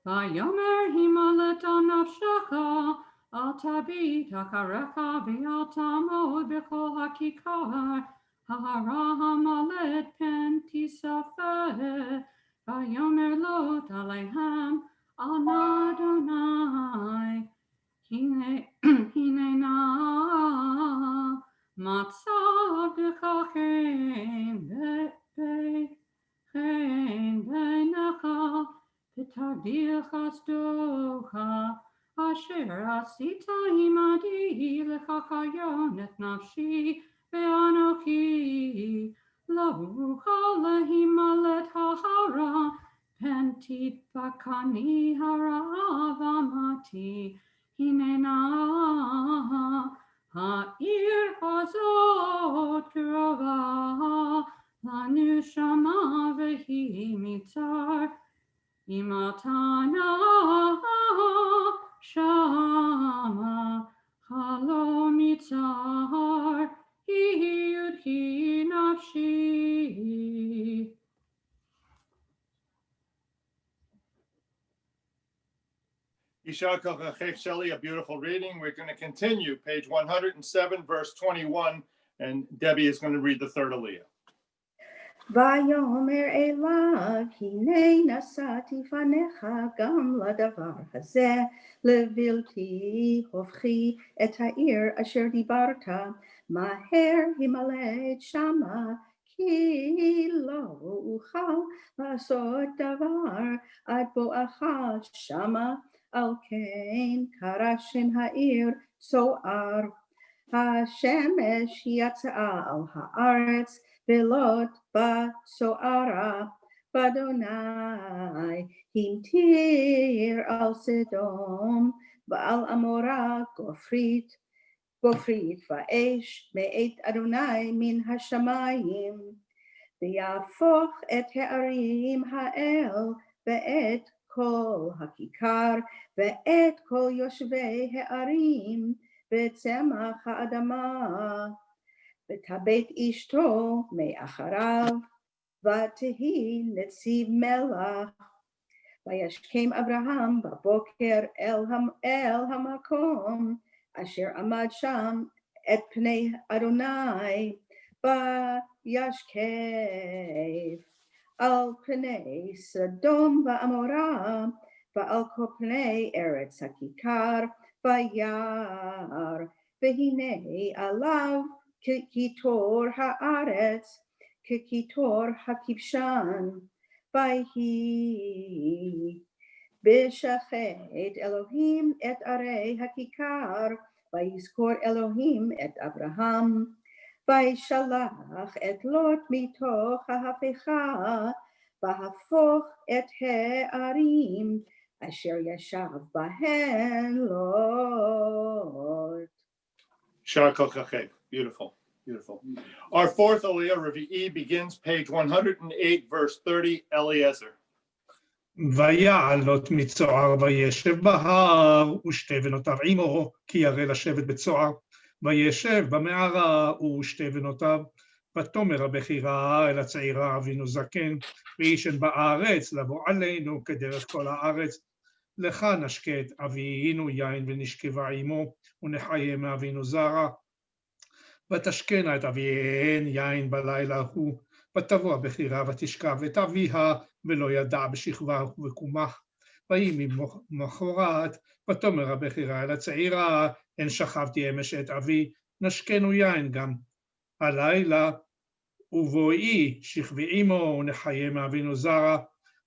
vayomer himalet al nafshecha, al tabit hakarecha v'al tamod b'kol hakikar, hahara hamalet pen tisafeh, vayomer lot alehem al Adonai. Hine na matzav dechachein beinecha v'tagdil chasdocha asher asita imadi lechachayon et nafshi ve'anochi lo ucha lehimalet hahara pentit bakani harav amati. Hinena ha'ir hazot krova lanu נשמה והיא מצר, מתנה שמה חלום מצר, היא יודהי נפשי. Yishar Kochachech Shelley, a beautiful reading. We're going to continue, page 107, verse 21, and Debbie is going to read the third aliyah. ויאמר אליו, הנה נשאתי פניך גם לדבר הזה, לבלתי הופכי את העיר אשר דיברת, מהר הימלט שמה, כי לא אוכל לעשות דבר עד בואך שמה, על כן קרא שם העיר צוער. השמש יצאה על הארץ, ולוט בצוערה, באדוני המטיר על סדום, ועל עמורה גופרית ואש מאת אדוני מן השמיים, ויהפוך את הערים האל ואת כל הכיכר, ואת כל יושבי הערים, וצמח האדמה, ותבט אשתו מאחריו, ותהי נציב מלך. וישכם אברהם בבוקר אל המקום, אשר עמד שם את פני אדוני, וישכב על פני סדום ועמורה, ועל כל פני ארץ הכיכר, וירא, והנה עליו כקיטור הארץ, כקיטור הכבשן, ויהי בשחט אלוהים את ערי הכיכר, ויזכור אלוהים את אברהם, וישלח את לוט מתוך ההפכה, והפוך את הערים אשר ישב בהן לוט. Yishar Kochachech. Beautiful, beautiful. Our fourth aliyah, Revi'i, begins page 108, verse 30, Eliezer. ויעל לוט מצוער וישב בהר, ושתי בנותיו עמו, כי ירא לשבת בצוער. וישב במערה, הוא ושתי בנותיו. ותאמר הבכירה אל הצעירה אבינו זקן, וישן בארץ לבוא עלינו כדרך כל הארץ. לך נשקה את אבינו יין ונשכבה עמו, ונחיה מאבינו זרע. ותשקנה את אביהן יין בלילה ההוא, ותבוא הבכירה ותשכב את אביה, ולא ידע בשכבה ובקומה. ויהי ממחרת, ותאמר הבכירה אל הצעירה, הן שכבתי אמש את אבי, נשקנו יין גם הלילה, ובואי שכבי עמו, ונחיה מאבינו זרע.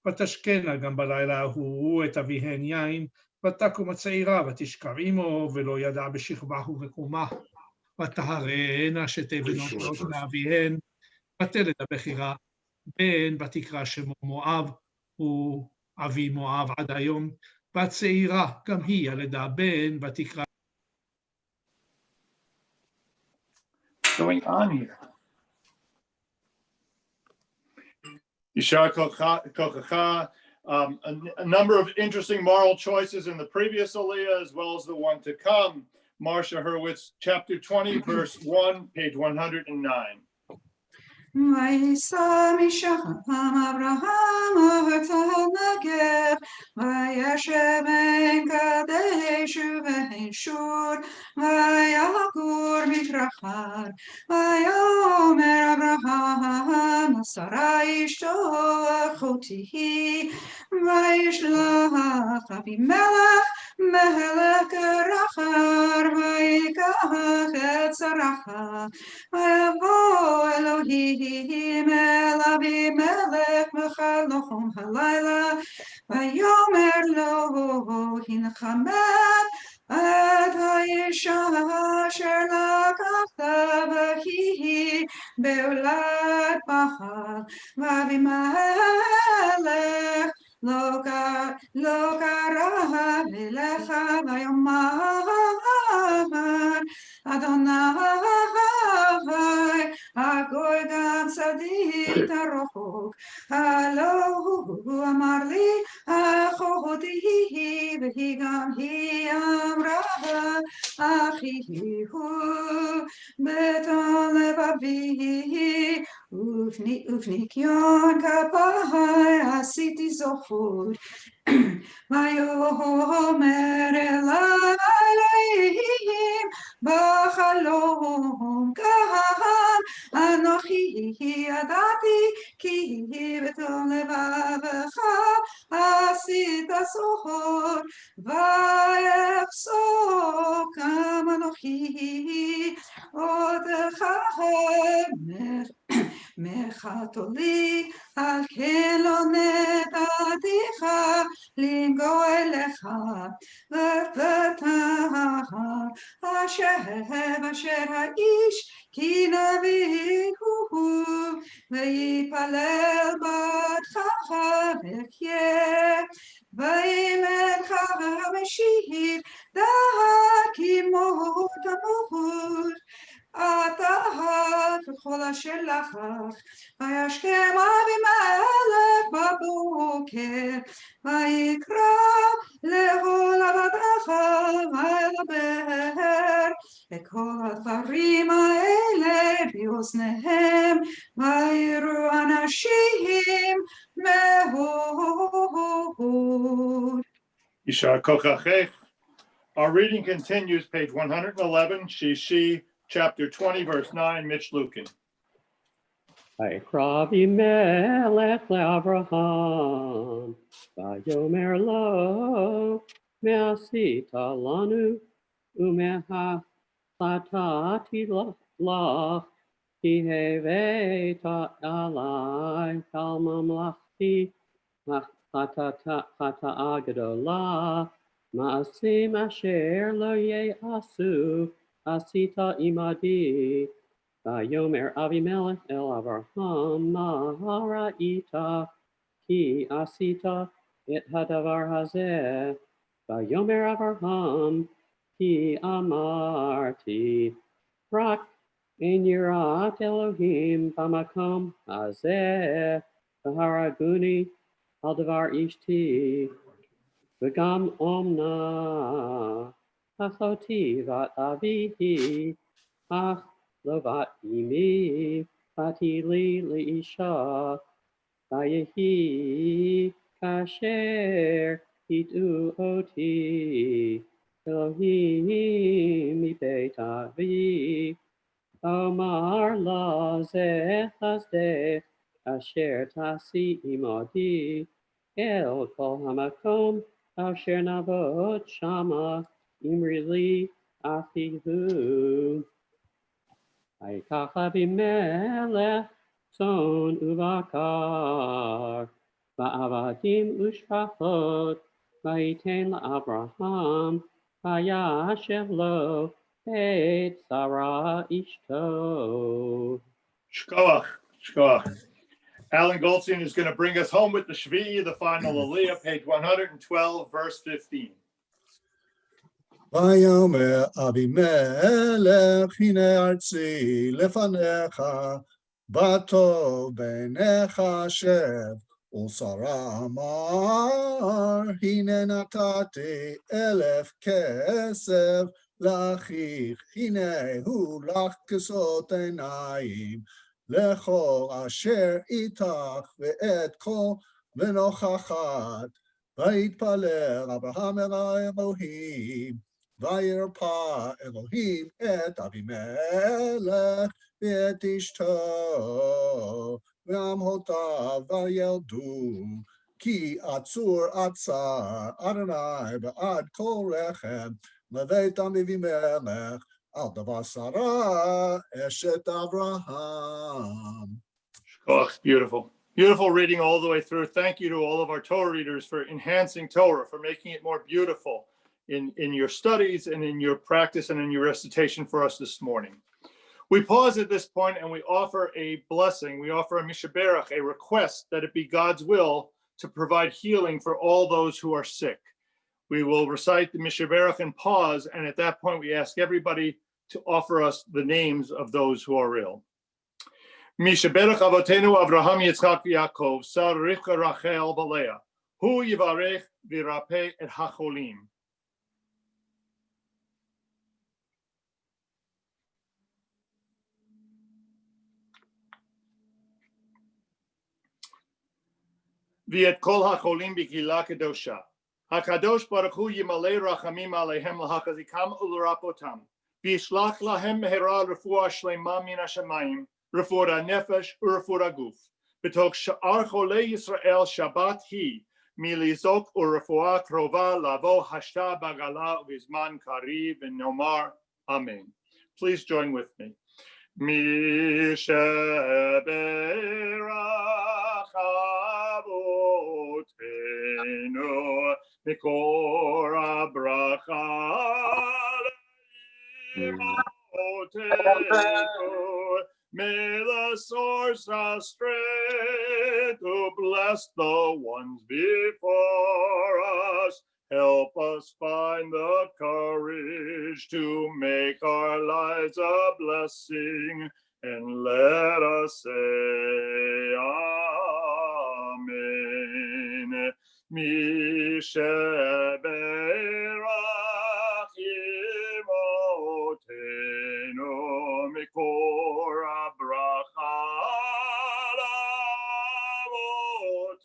ותשקנה גם בלילה ההוא את אביהן יין, ותקום הצעירה ותשכב עמו, ולא ידע בשכבה ובקומה. ותהרנה שתי בנות מאביהן, ותלד הבכירה בן, ותקרא שמו מואב, הוא אבי מואב עד היום. והצעירה גם היא ילדה בן, ותקרא. What's going on here? Yishar Kochacha, a number of interesting moral choices in the previous aliyah as well as the one to come. Marcia Hurwitz, chapter 20, verse 1, page 109. וישא משם אברהם ארץ הנגב, וישב בין קדש ובין שור, ויגור בדרכיו. ויאמר אברהם לשרה אשתו אחותי היא, וישלח אבימלך מלך גרר, ויקח את שרחה. ויבוא אלוהים אל אבימלך בחלום הלילה, ויאמר לו, הנך מת את האישה אשר לקחת, והיא בעולת בחר. ואבימלך לא קרא אליך, ויאמר אדוני הגוי גם צדיק תרחוק, הלא הוא אמר לי, אחותי היא, והיא גם היא אמרה, אחי הוא, בתום לבבי, ופניקיון כפיי עשיתי זוכות. ויאמר אלי אלוהים בחלום כאן, אנוכי ידעתי כי בתום לבבך עשית סוד, ואפסוק גם אנוכי אותך מחתולי, על כן לא נתתיך לנגוע לך, ופתח אשר האיש כי נביא הוא, ויפלל בתך וחיה, ויאמר המשיב דע כי מות תמות. אתה ככל אשר לך, וישכם אבימלך בבוקר, ויקרא לכל עבדיך וידבר את כל הדברים האלה באוזניהם, ויראו אנשים מאוד. Yishar kochachech. Our reading continues, page 111, Shishi, chapter 20, verse 9, Mitch Lukin. ויקרא אבימלך לאברהם, ויאמר לו, מה עשית לנו, ומה חטאתי לך, כי הבאת עלי על ממלכתי חטאה גדולה, מעשים אשר לא יעשו עשית עמדי. ויאמר אבימלך אל אברהם, מה ראית כי עשית את הדבר הזה? ויאמר אברהם, כי אמרתי, רק אין יראת אלוהים במקום הזה, והרגוני על דבר אשתי, וגם אומנה אחותי בת אבי היא, אך לא בת אמי, באתי לי לאישה, ויהי כאשר הטעו אותי אלוהים מבית אבי, אומר לה זה חסדך אשר תעשי עמדי, אל כל המקום אשר נעבוד שמה, אמרי לי אחי הוא. ויקח אבימלך צאן ובקר, ועבדים ושפחות, ויתן לאברהם, וישב לו את שרה אשתו. Shkoach. Alan Goldstein is going to bring us home with the Shvi, the final Aliyah, page 112, verse 15. ויאמר אבימלך הנה ארצי לפניך, בטוב בעיניך שב, ושרה אמר הנה נתתי 1,000 כסף לאחיך, הנה הוא לך כסות עיניים, לכל אשר איתך ואת כל ונוכחת. ויתפלל אברהם אל האלוהים, וירפא אלוהים את אבימלך ואת אשתו, ואמהותיו וילדו, כי עצור עצר אדוני בעד כל רחם לבית אבימלך על דבר שרה אשת אברהם. Beautiful. Beautiful reading all the way through. Thank you to all of our Torah readers for enhancing Torah, for making it more beautiful in your studies and in your practice and in your recitation for us this morning. We pause at this point and we offer a blessing. We offer a mishaberach, a request that it be God's will to provide healing for all those who are sick. We will recite the mishaberach and pause, and at that point we ask everybody to offer us the names of those who are ill. Mishaberach avotenu Avraham Yitzchak Yaakov Sar Rivka Rachel Balea Hu Yivarech Virape et Hacholim. V'et kol hacholim b'kila kedosha. Hakadosh Baruch Hu yimalei rachamim alehem lahachazikam ularapotam. V'yishlach lahem mehera refuah shlema min hashamayim, refuah nefesh urefuah guf. B'tok sha'ar cholei Yisrael Shabbat hi, milizok urefuah krova lavo hashta bagala v'zman kariv and nomar. Amen. Please join with me. Mishaberach avotenu mikor habracha leimotenu. May the source of strength to bless the ones before us help us find the courage to make our lives a blessing, and let us say Amen. Mishaberach imotenu mikor habracha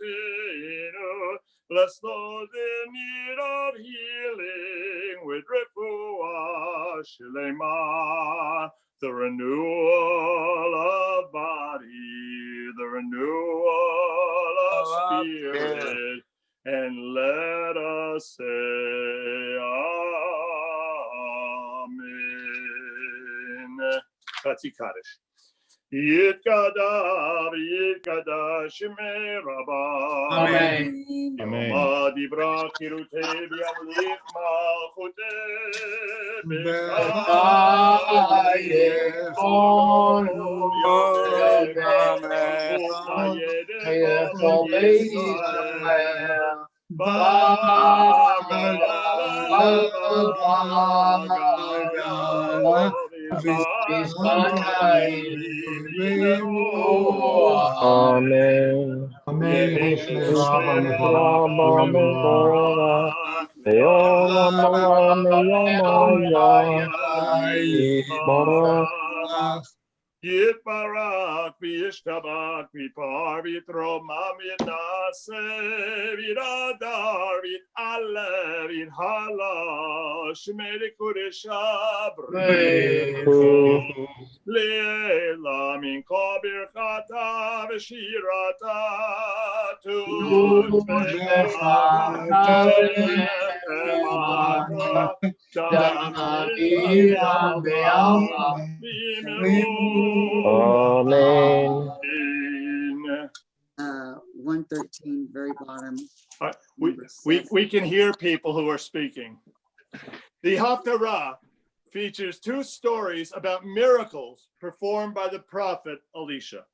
avotenu. Bless those in need of healing with refuah shlema, the renewal of body, the renewal of spirit, and let us say Amen. Chatzi Kaddish. Yitkadav, Yitkadash, Shemei Rabbah. Amen. Amen. Yoma Dibra Kirute Biamlich Malchute Amen. Yitbarak v'yishtabak v'par v'yitromam v'yitnaseh v'yidadar v'yit'aleh v'yithala shemei kodesha b'rechu le'ela min kol birchata v'shirata Amen. 113, very bottom. We can hear people who are speaking. The Haftarah features two stories about miracles performed by the prophet Elisha.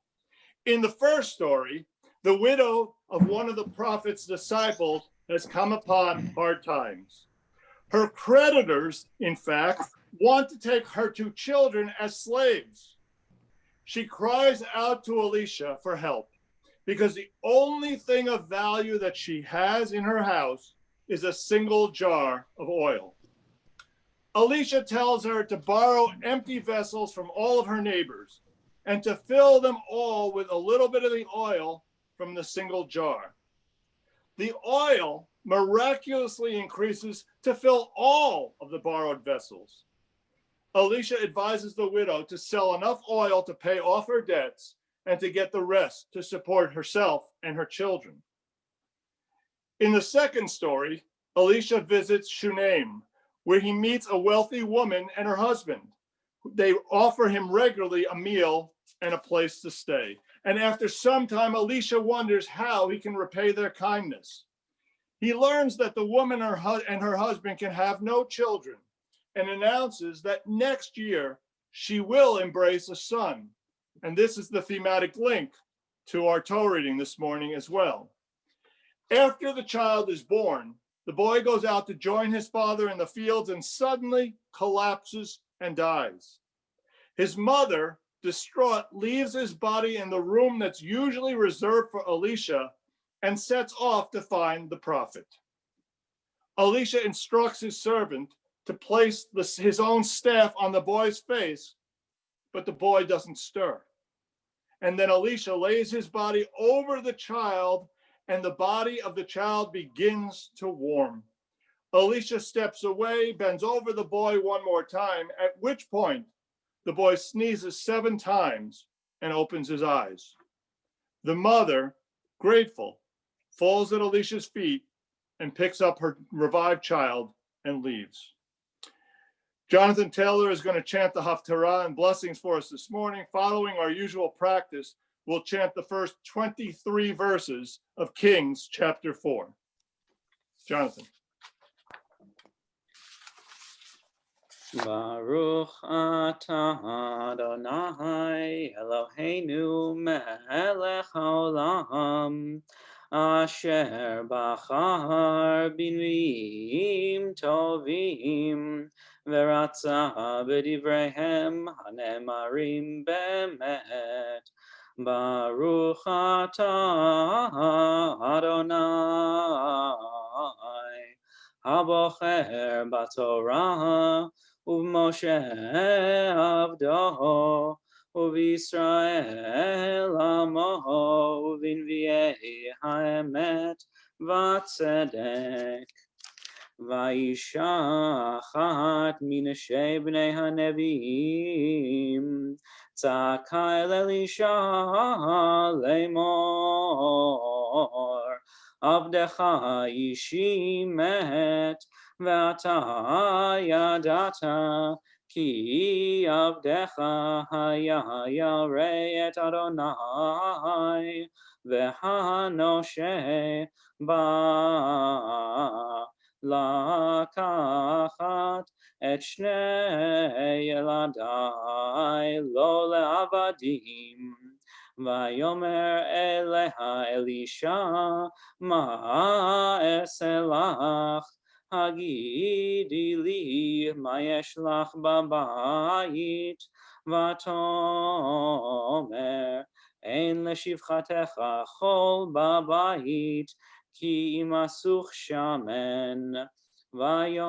In the first story, the widow of one of the prophet's disciples has come upon hard times. Her creditors, in fact, want to take her two children as slaves. She cries out to Elisha for help because the only thing of value that she has in her house is a single jar of oil. Elisha tells her to borrow empty vessels from all of her neighbors and to fill them all with a little bit of the oil from the single jar. The oil miraculously increases to fill all of the borrowed vessels. Elisha advises the widow to sell enough oil to pay off her debts and to get the rest to support herself and her children. In the second story, Elisha visits Shunem, where he meets a wealthy woman and her husband. They offer him regularly a meal and a place to stay. And after some time, Elisha wonders how he can repay their kindness. He learns that the woman and her husband can have no children and announces that next year she will embrace a son. And this is the thematic link to our Torah reading this morning as well. After the child is born, the boy goes out to join his father in the fields and suddenly collapses and dies. His mother distraught, leaves his body in the room that's usually reserved for Elisha and sets off to find the prophet. Elisha instructs his servant to place his own staff on the boy's face, but the boy doesn't stir. And then Elisha lays his body over the child, and the body of the child begins to warm. Elisha steps away, bends over the boy one more time, at which point the boy sneezes 7 times and opens his eyes. The mother, grateful, falls at Elisha's feet and picks up her revived child and leaves. Jonathan Taylor is going to chant the Haftarah and blessings for us this morning. Following our usual practice, we'll chant the first 23 verses of Kings chapter 4. Jonathan. Baruch atah Adonai Eloheinu melech haolam asher bachar b'nviim tovim v'ratza b'divreihem hanemarim bemet. Baruch atah Adonai habocher b'torah Moshe Avdo, Israel Amo, Vinviei Haemet, Vatzedek, Vaisha Achat Minashei Bnei Hanevim, Tzaka el Elisha Lemor, Avdecha Ishi Met, V'ata yadata ki avdecha haya yarei et Adonai v'hanoshe ba lakachat et shnei yeladai lo le'avadim. Vayomer eleha Elisha ma eselach Hagidi li ma yesh lach babayit vatomer ein leshivchatecha chol babayit ki imasuch shamen vayomer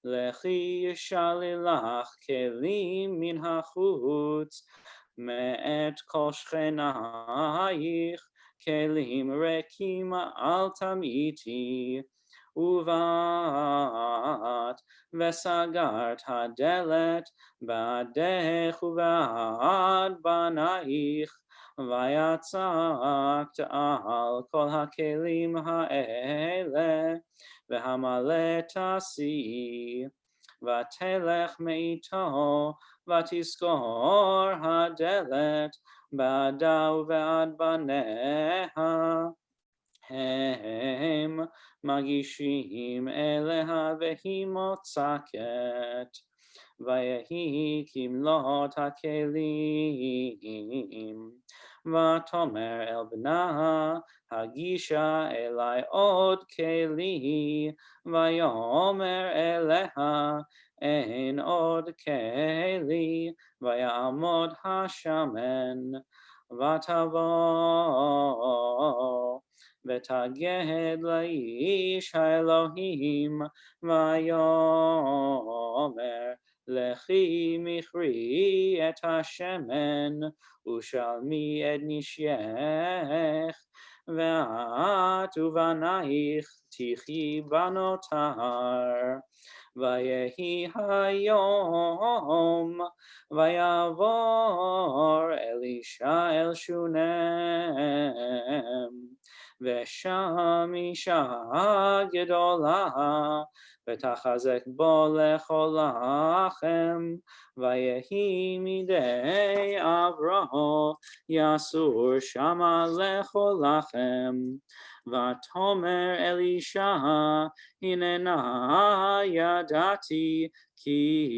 lechi shalilach kelim min hachutz me'et kol shchenayich kelim rekim al tamiti uvat vesagart hadelet ba'adech uvad banaich vayatzakt al kol hakelim ha'ele v'hamaletasi vatelech meito vatiskor hadelet ba'ada uvad baneha hem magishim eleha vehi motzaket vayehi kimlot hakelim vatomer el bna hagisha elai od keli vayomer eleha ein od keli vayamod hashamen vatavo ותגד לאיש האלוהים ויאמר לכי מכרי את השמן ושלמי את נשייך ואת ובנייך תחי בנותר ויהי היום ויעבור אלישע אל שונם ושם אישה גדולה ותחזק בו לכל לחם ויהי מדי עברו יסור שמה לכל לחם ותאמר אלישע הננה ידעתי כי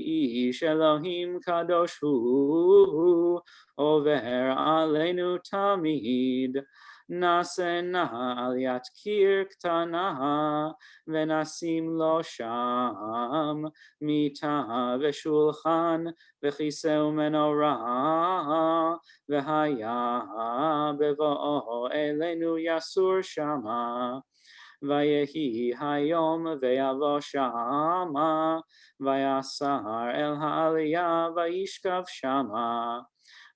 איש אלוהים קדוש הוא עובר עלינו תמיד נעשה נא עליית קיר קטנה, ונשים לו שם מיטה ושולחן וכיסא ומנורה, והיה בבואו אלינו יסור שמה. ויהי היום ויבוא שמה, ויסר אל העלייה וישכב שמה.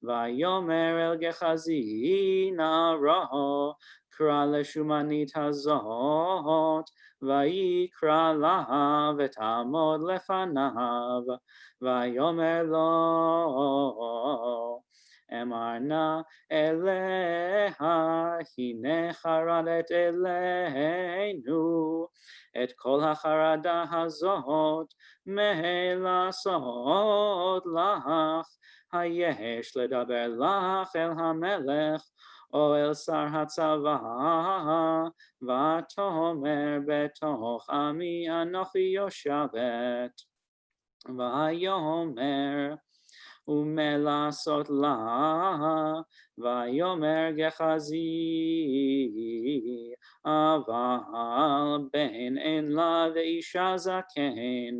ויאמר אל גחזי נערו, קרא לשומנית הזאת, ויקרא לה ותעמוד לפניו. ויאמר לו, אמר נא אליה, הנה חרדת אלינו, את כל החרדה הזאת מלעשות לך, היש לדבר לך אל המלך או אל שר הצבא, ותאמר בתוך עמי אנוכי יושבת. ויאמר ומלעשות לה, ויאמר גחזי, אבל בן אין לה ואישה זקן.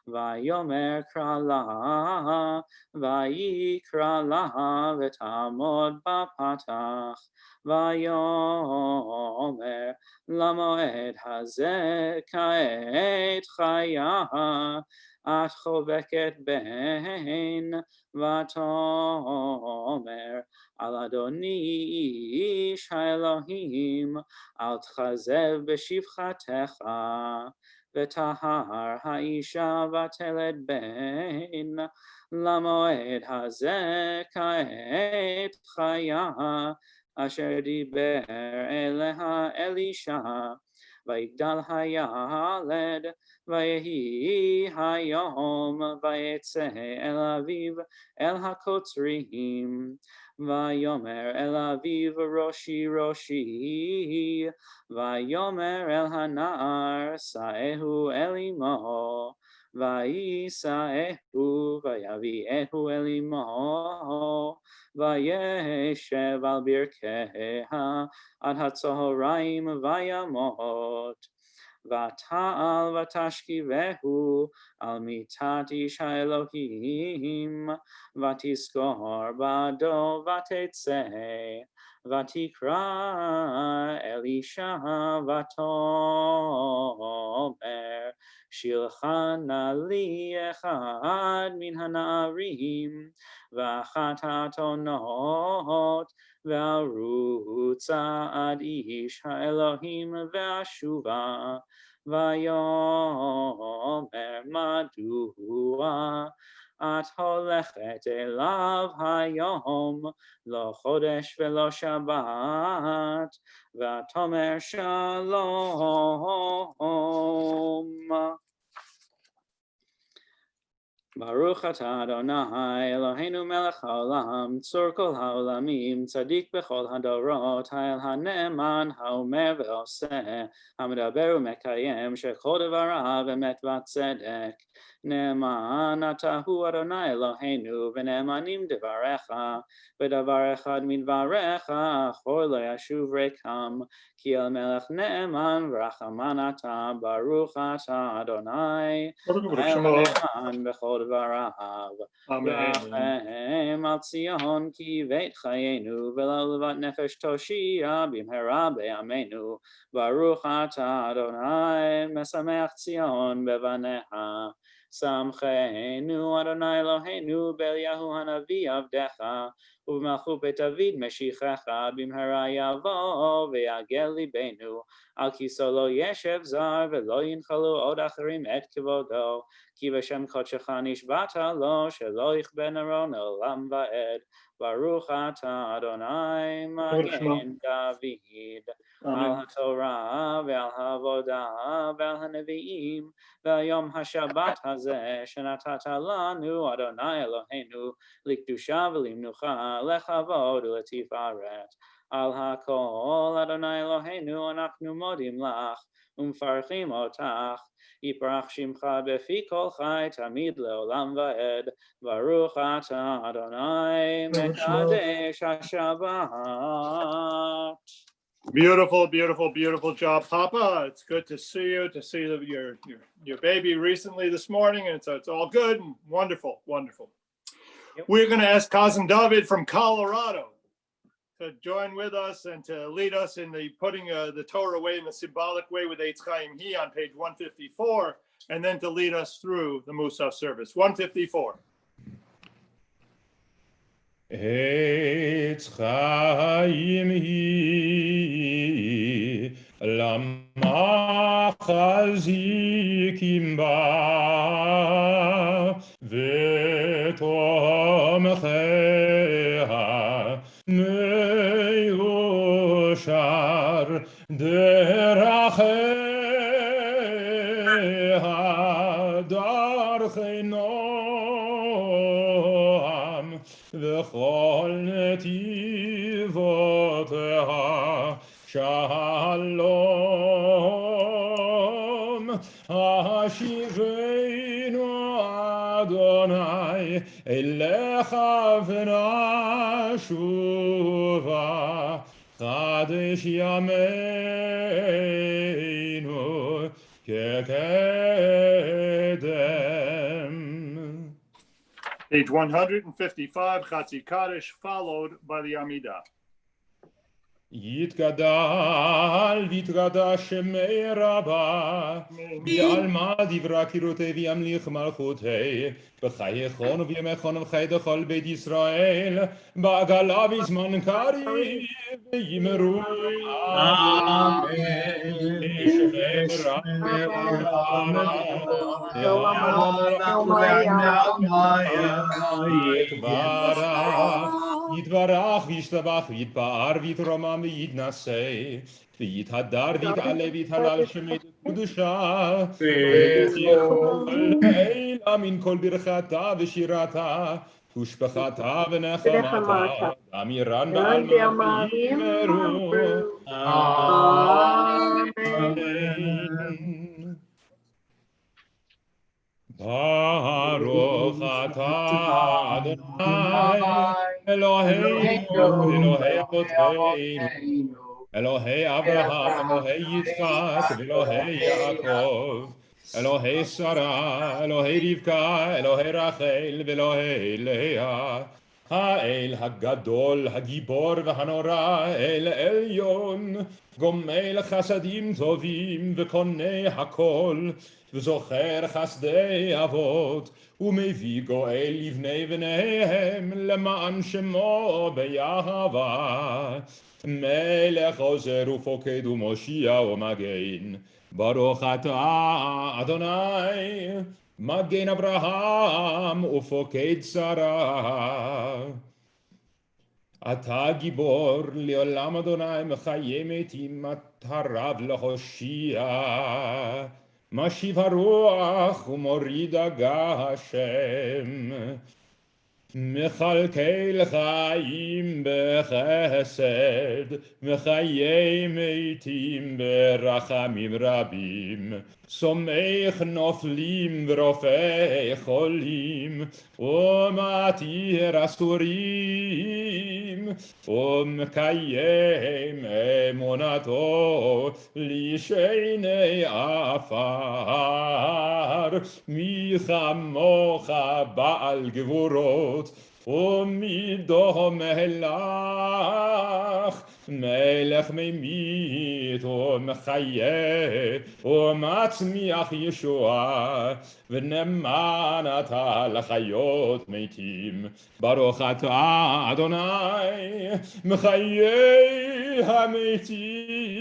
ויאמר קרא לה, ויקרא לה ותעמוד בפתח. ויאמר למועד הזה כעת חיה, את חובקת בן, ותאמר על אדוני איש האלוהים, אל תכזב בשפחתך. ותהר האישה ותלד בן, למועד הזה כעת חיה, אשר דיבר אליה אלישע. ויגדל הילד, ויהי היום, ויצא אל אביו אל הקוצרים. ויאמר אל אביו ראשי ראשי, ויאמר אל הנער שאהו אל אמו. וישאהו ויביאהו אל אמו, וישב על ברכיה עד הצהריים וימות. ותעל ותשכיבהו על מיטת איש האלוהים, ותזכור בעדו ותצא, ותקרא אלישע ותאמר, שילחה נא לי אחד מן הנערים, ואחת האתונות, וארוצה עד איש האלוהים ואשובה. ויאמר מדוע את הולכת אליו היום, לא חודש ולא שבת, ותאמר שלום. ברוך אתה אדוני אלוהינו מלך העולם, צור כל העולמים, צדיק בכל הדורות, האל הנאמן, האומר ועושה, המדבר ומקיים, שכל דבריו אמת וצדק. נאמן אתה הוא אדוני אלוהינו, ונאמנים דבריך, ודבר אחד מדבריך, אחור לא ישוב ריקם, כי אל מלך נאמן ורחמן אתה, ברוך אתה אדוני, האל הנאמן בכל דבריו. רחם על ציון כי בית חיינו, וללבת נפש תושיע במהרה בימינו. ברוך אתה אדוני, משמח ציון בבניה. שמחנו אדוני אלוהינו באליהו הנביא עבדך, ובמלכות בית דוד משיחך, במהרה יבוא ויגל ליבנו. על כיסאו לא ישב זר, ולא ינחלו עוד אחרים את כבודו, כי בשם קודשך נשבעת לו, שלא יכבה נרו לעולם ועד. ברוך אתה אדוני מגן דוד. על התורה ועל העבודה ועל הנביאים, ועל יום השבת הזה שנתת לנו אדוני אלוהינו, לקדושה ולמנוחה, לכבוד ולתפארת. על הכל אדוני אלוהינו אנחנו מודים לך ומפרחים אותך. יפרח שמך בפי כל חי תמיד לעולם ועד. ברוך אתה אדוני מקדש השבת. Beautiful, beautiful, beautiful job, Papa. It's good to see you, to see your baby recently this morning, and it's all good and wonderful, wonderful. Yep. We're going to ask cousin David from Colorado to join with us and to lead us in the putting the Torah away in the symbolic way with Eitz Chaim He on page 154, and then to lead us through the Musaf service. 154. Eitz Chaim He Lama Chazikim Ba V'tomcheha Meyushar Deracheha Darchei Noam V'chol netivoteha Shalom Hashiveinu Adonai Elecha v'nashuva Chadesh yameinu kekedem. Page 155, Chatzi Kaddish, followed by the Amidah. יתגדל ויתגדל שמי רבה בעלמא דברה קירותי וימליך מלכותי בחייכון ובימיכון ובחיי דכל בית ישראל בעגלה בזמן קריב וימרו אמן שמי רבה יתברך וישתבח ויתפאר ויתרומם ויתנשא ויתהדר ויתעלה ויתהלל שמי קדושה ויכל העילה מן כל ברכתה ושירתה ושפחתה ונחמתה אמירן בעלמא ויאמרו אמן. ברוך אתה אדוני אלוהינו אלוהי אבותינו אלוהי אברהם אלוהי יצחק ואלוהי יעקב אלוהי שרה אלוהי רבקה אלוהי רחל ואלוהי לאה האל הגדול הגיבור והנורא אל עליון גומל חסדים טובים וקונה הכל וזוכר חסדי אבות ומביא גואל לבני בניהם למען שמו באהבה מלך עוזר ופוקד ומושיע ומגן ברוך אתה אדוני מגן אברהם ופוקד שרה אתה גיבור לעולם אדוני מחיה מתים אתה רב להושיע משיב הרוח ומוריד הגשם מכלכל חיים בחסד מחיי מתים ברחמים רבים סומך נופלים ורופא חולים ומתיר אסורים ומקיים אמונתו לשני עפר מי כמוך בעל גבורות ומי דומה לך מלך ממית ומחיה ומצמיח ישועה ונאמן אתה לחיות מתים ברוך אתה אדוני מחיי המתים.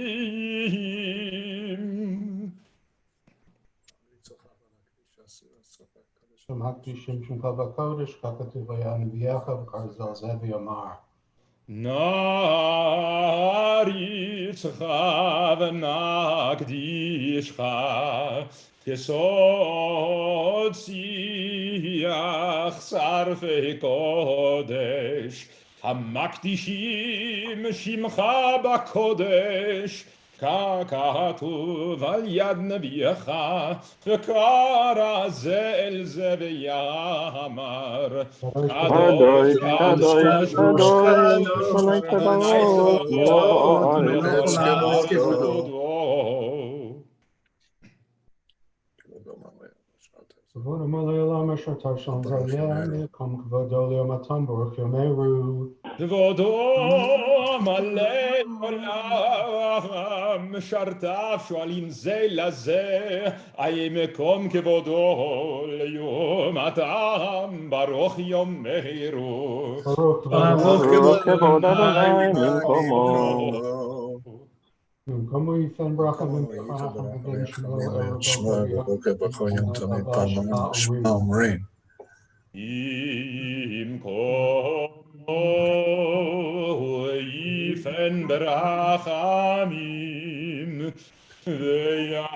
שם הקדישים שמך בקודש, ככתוב היה נביאך וכרזל זה ויאמר. נעריצך ונקדישך כסוד שיח שרפי קודש המקדישים שמך בקודש ככתוב על יד נביאך, וקרא זה אל זה ויאמר, קדוש, קדוש, קדוש, אדוני צבאות, וכל העם כבודו. כבוד המלא עולם אשר תרשום זיה, מקום כבודו לעומתם ברוך יאמרו. כבודו מלא עולם, משרתיו שואלים זה לזה, אי מקום כבודו לעומתם, ברוך יאמרו. ברוך כבוד אדוני ממקומו. במקומו ייתן ברכה ומברכה ובן שמו שמע בבוקר בכל יום תמיד פעם אומרים. אם קומו ייתן ברחמים ויחונם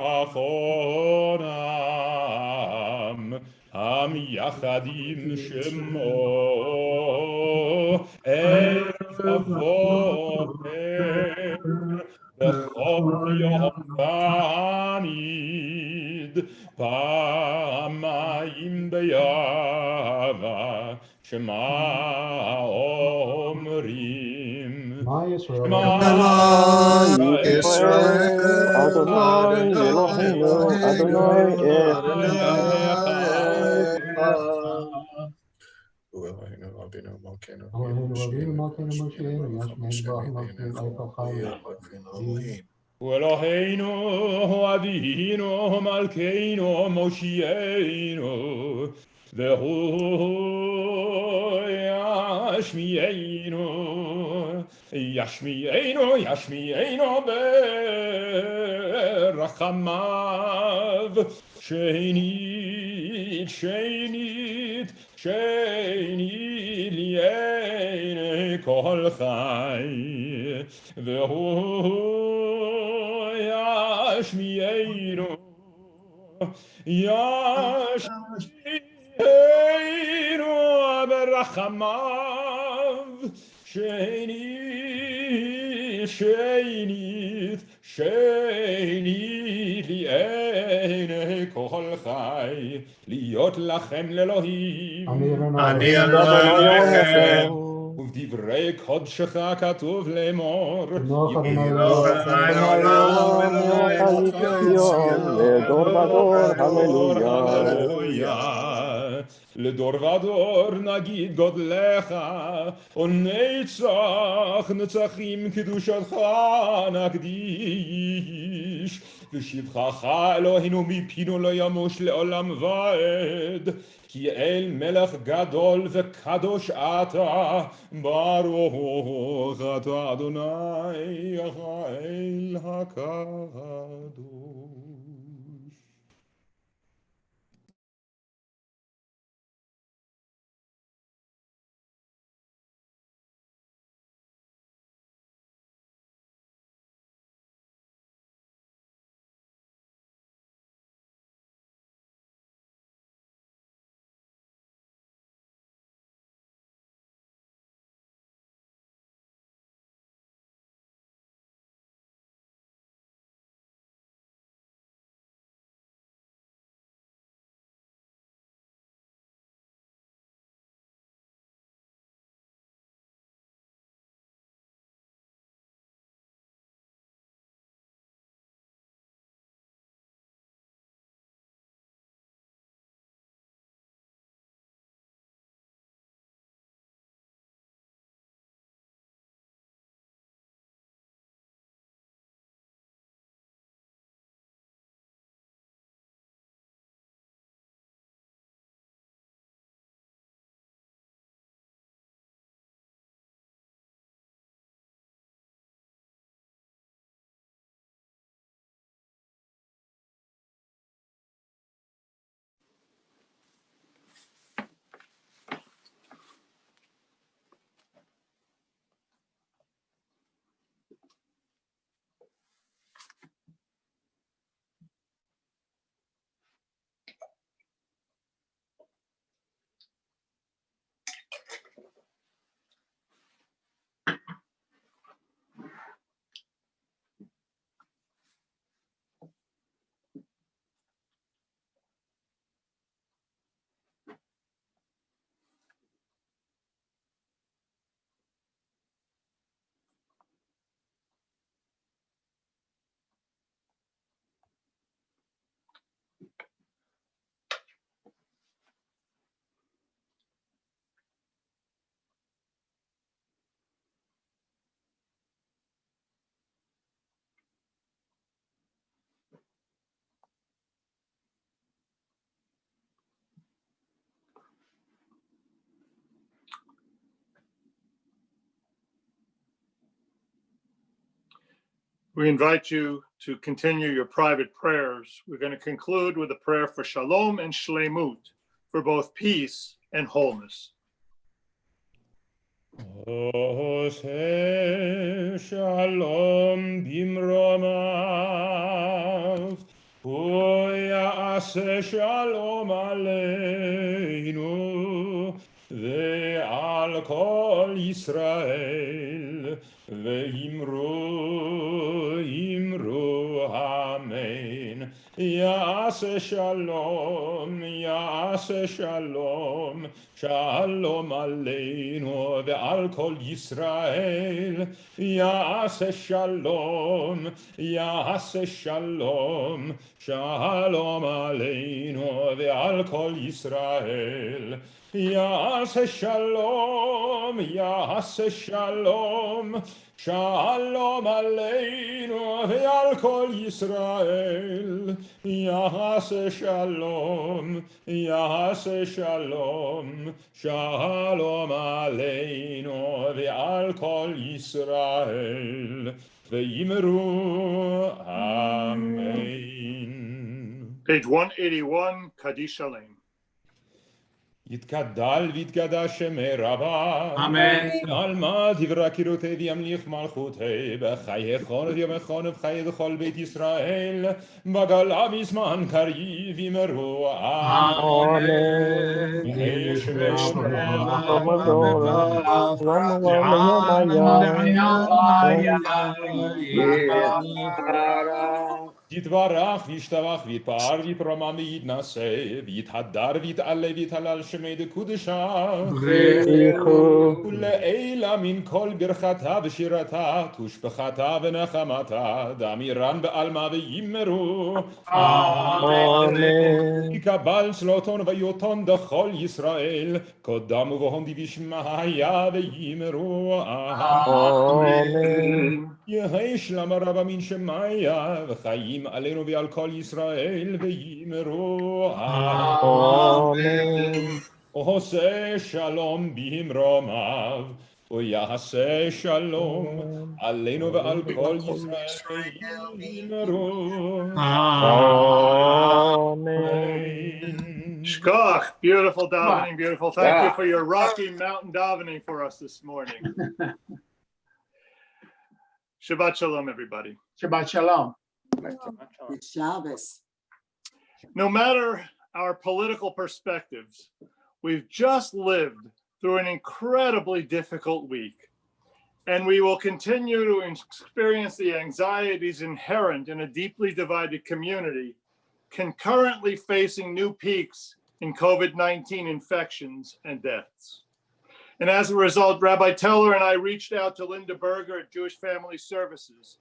יחד עם שמו ערב ובוקר בכל יום תמיד פעמיים בימה שמע אומרים שמע ישראל אדוני אלוהינו אדוני אלוהינו רבינו מלכנו מושיענו ישמענו הוא אלוהינו אבינו מלכנו מושיענו והוא ישמיענו ברחמיו שנית לעיני כל חי והוא ישמיענו ברחמיו שנית לעיני כל חי להיות לכם לאלוהים אני אדוני אלוהיכם ובדברי קודשך כתוב לאמור לדור ודור הללויה לדור ודור נגיד גודלך ונצח נצחים קדושתך נקדיש ושבחך אלוהינו מפינו לא ימוש לעולם ועד כי אל מלך גדול וקדוש אתה ברוך אתה אדוני האל הקדוש We invite you to continue your private prayers. We're going to conclude with a prayer for shalom and shlemut, for both peace and wholeness. Ose shalom bimromav, Ya'aseh shalom aleinu, ve'al kol Yisrael, ve'imru, imru amen. Ya'aseh shalom, Ya'aseh shalom, shalom aleinu ve'al kol Yisrael. Ya'aseh shalom, Ya'aseh shalom, shalom aleinu ve'al kol Yisrael. Ya'aseh shalom, Ya'aseh shalom, shalom aleinu ve'al kol Yisrael. Ya'aseh shalom, Ya'aseh shalom, shalom aleinu ve'al kol Yisrael. Ve'imru amen. Page 181, Kaddish Shalem. יתגדל ויתגדש שמי רבה. אמן. עלמא דברי קירותי וימליך מלכותי, בחיי כל יומכון ובחיי כל בית ישראל, בגלה בזמן קריב יאמרו אמן. יהי שמי יתברך וישתבח ויתפאר ויתרומם ויתנשא ויתהדר ויתעלה ויתהלל שמי דקודשה ולעילה מן כל ברכתה ושירתה תושבחתה ונחמתה דאמירן בעלמא ויאמרו אמן. יקבל צלותון ויותון דכל ישראל קודמו והון דבשמיא ויאמרו אמן. יהי שלום רב מן שמיה וחיים עלינו ועל כל ישראל ויאמרו אמן. עושה שלום במרומיו ויעשה שלום עלינו ועל כל ישראל ויאמרו Amen. Shkoch, beautiful davening, beautiful. Thank you for your Rocky Mountain davening for us this morning. Shabbat shalom, everybody. Shabbat shalom. Shabbos. No matter our political perspectives, we've just lived through an incredibly difficult week, and we will continue to experience the anxieties inherent in a deeply divided community, concurrently facing new peaks in COVID-19 infections and deaths. And as a result, Rabbi Teller and I reached out to Linda Berger at Jewish Family Services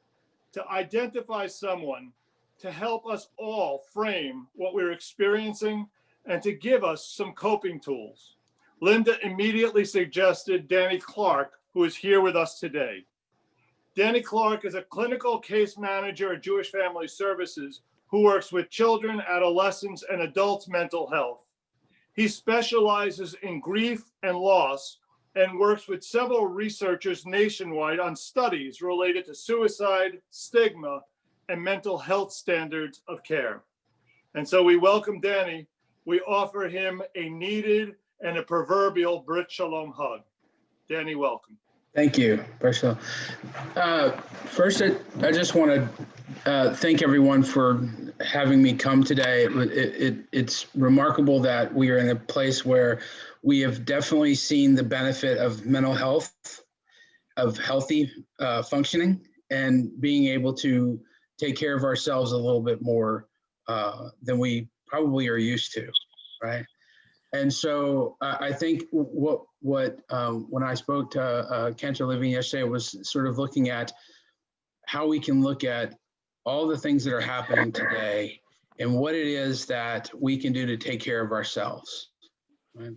to identify someone to help us all frame what we're experiencing and to give us some coping tools. Linda immediately suggested Danny Clark, who is here with us today. Danny Clark is a clinical case manager at Jewish Family Services who works with children, adolescents, and adults' mental health. He specializes in grief and loss and works with several researchers nationwide on studies related to suicide, stigma, and mental health standards of care. And so we welcome Danny. We offer him a needed and a proverbial Brit Shalom hug. Danny, welcome. Thank you, Brit. First, I just want to thank everyone for having me come today. It's remarkable that we are in a place where we have definitely seen the benefit of mental health, of healthy functioning, and being able to take care of ourselves a little bit more than we probably are used to, right? And so I think what when I spoke to Cantor Living yesterday was sort of looking at how we can look at all the things that are happening today and what it is that we can do to take care of ourselves, right?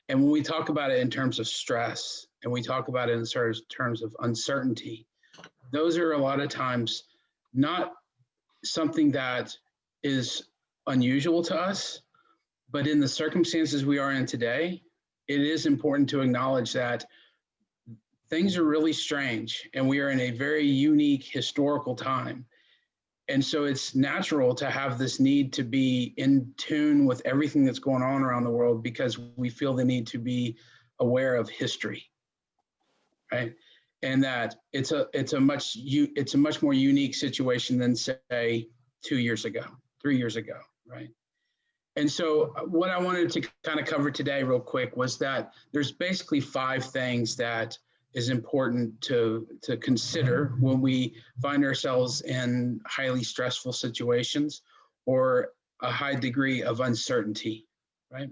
And when we talk about it in terms of stress and we talk about it in terms of uncertainty, those are a lot of times not something that is unusual to us, but in the circumstances we are in today, it is important to acknowledge that things are really strange, and we are in a very unique historical time. And so it's natural to have this need to be in tune with everything that's going on around the world, because we feel the need to be aware of history, right? And that it's a much more unique situation than, say, 2 years ago, 3 years ago, right? And so what I wanted to kind of cover today real quick was that there's basically 5 things that is important to consider when we find ourselves in highly stressful situations or a high degree of uncertainty, right?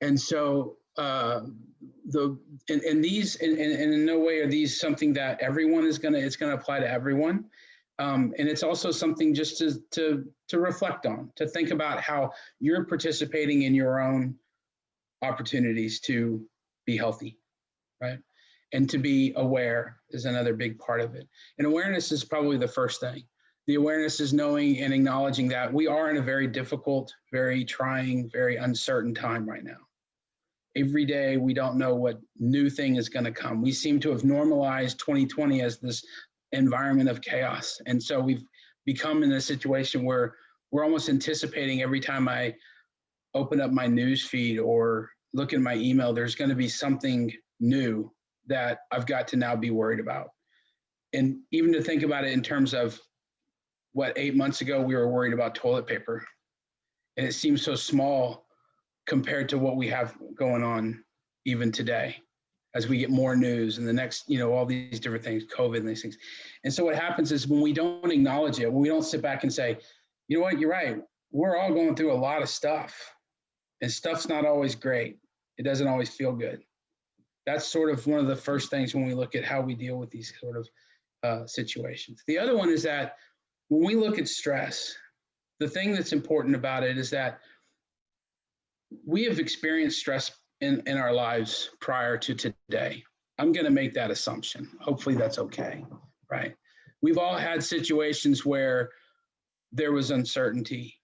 And so in no way are these something that everyone it's going to apply to everyone. And it's also something just to reflect on, to think about how you're participating in your own opportunities to be healthy, right? And to be aware is another big part of it. And awareness is probably the first thing. The awareness is knowing and acknowledging that we are in a very difficult, very trying, very uncertain time right now. Every day, we don't know what new thing is going to come. We seem to have normalized 2020 as this environment of chaos. And so we've become in a situation where we're almost anticipating every time I open up my news feed or look at my email, there's going to be something new that I've got to now be worried about. And even to think about it in terms of 8 months ago, we were worried about toilet paper. And it seems so small compared to what we have going on even today, as we get more news and the next, all these different things, COVID and these things. And so what happens is when we don't acknowledge it, when we don't sit back and say, you know what, you're right, we're all going through a lot of stuff, and stuff's not always great. It doesn't always feel good. That's sort of one of the first things when we look at how we deal with these sort of situations. The other one is that when we look at stress, the thing that's important about it is that we have experienced stress in our lives prior to today. I'm going to make that assumption. Hopefully that's okay, right? We've all had situations where there was uncertainty,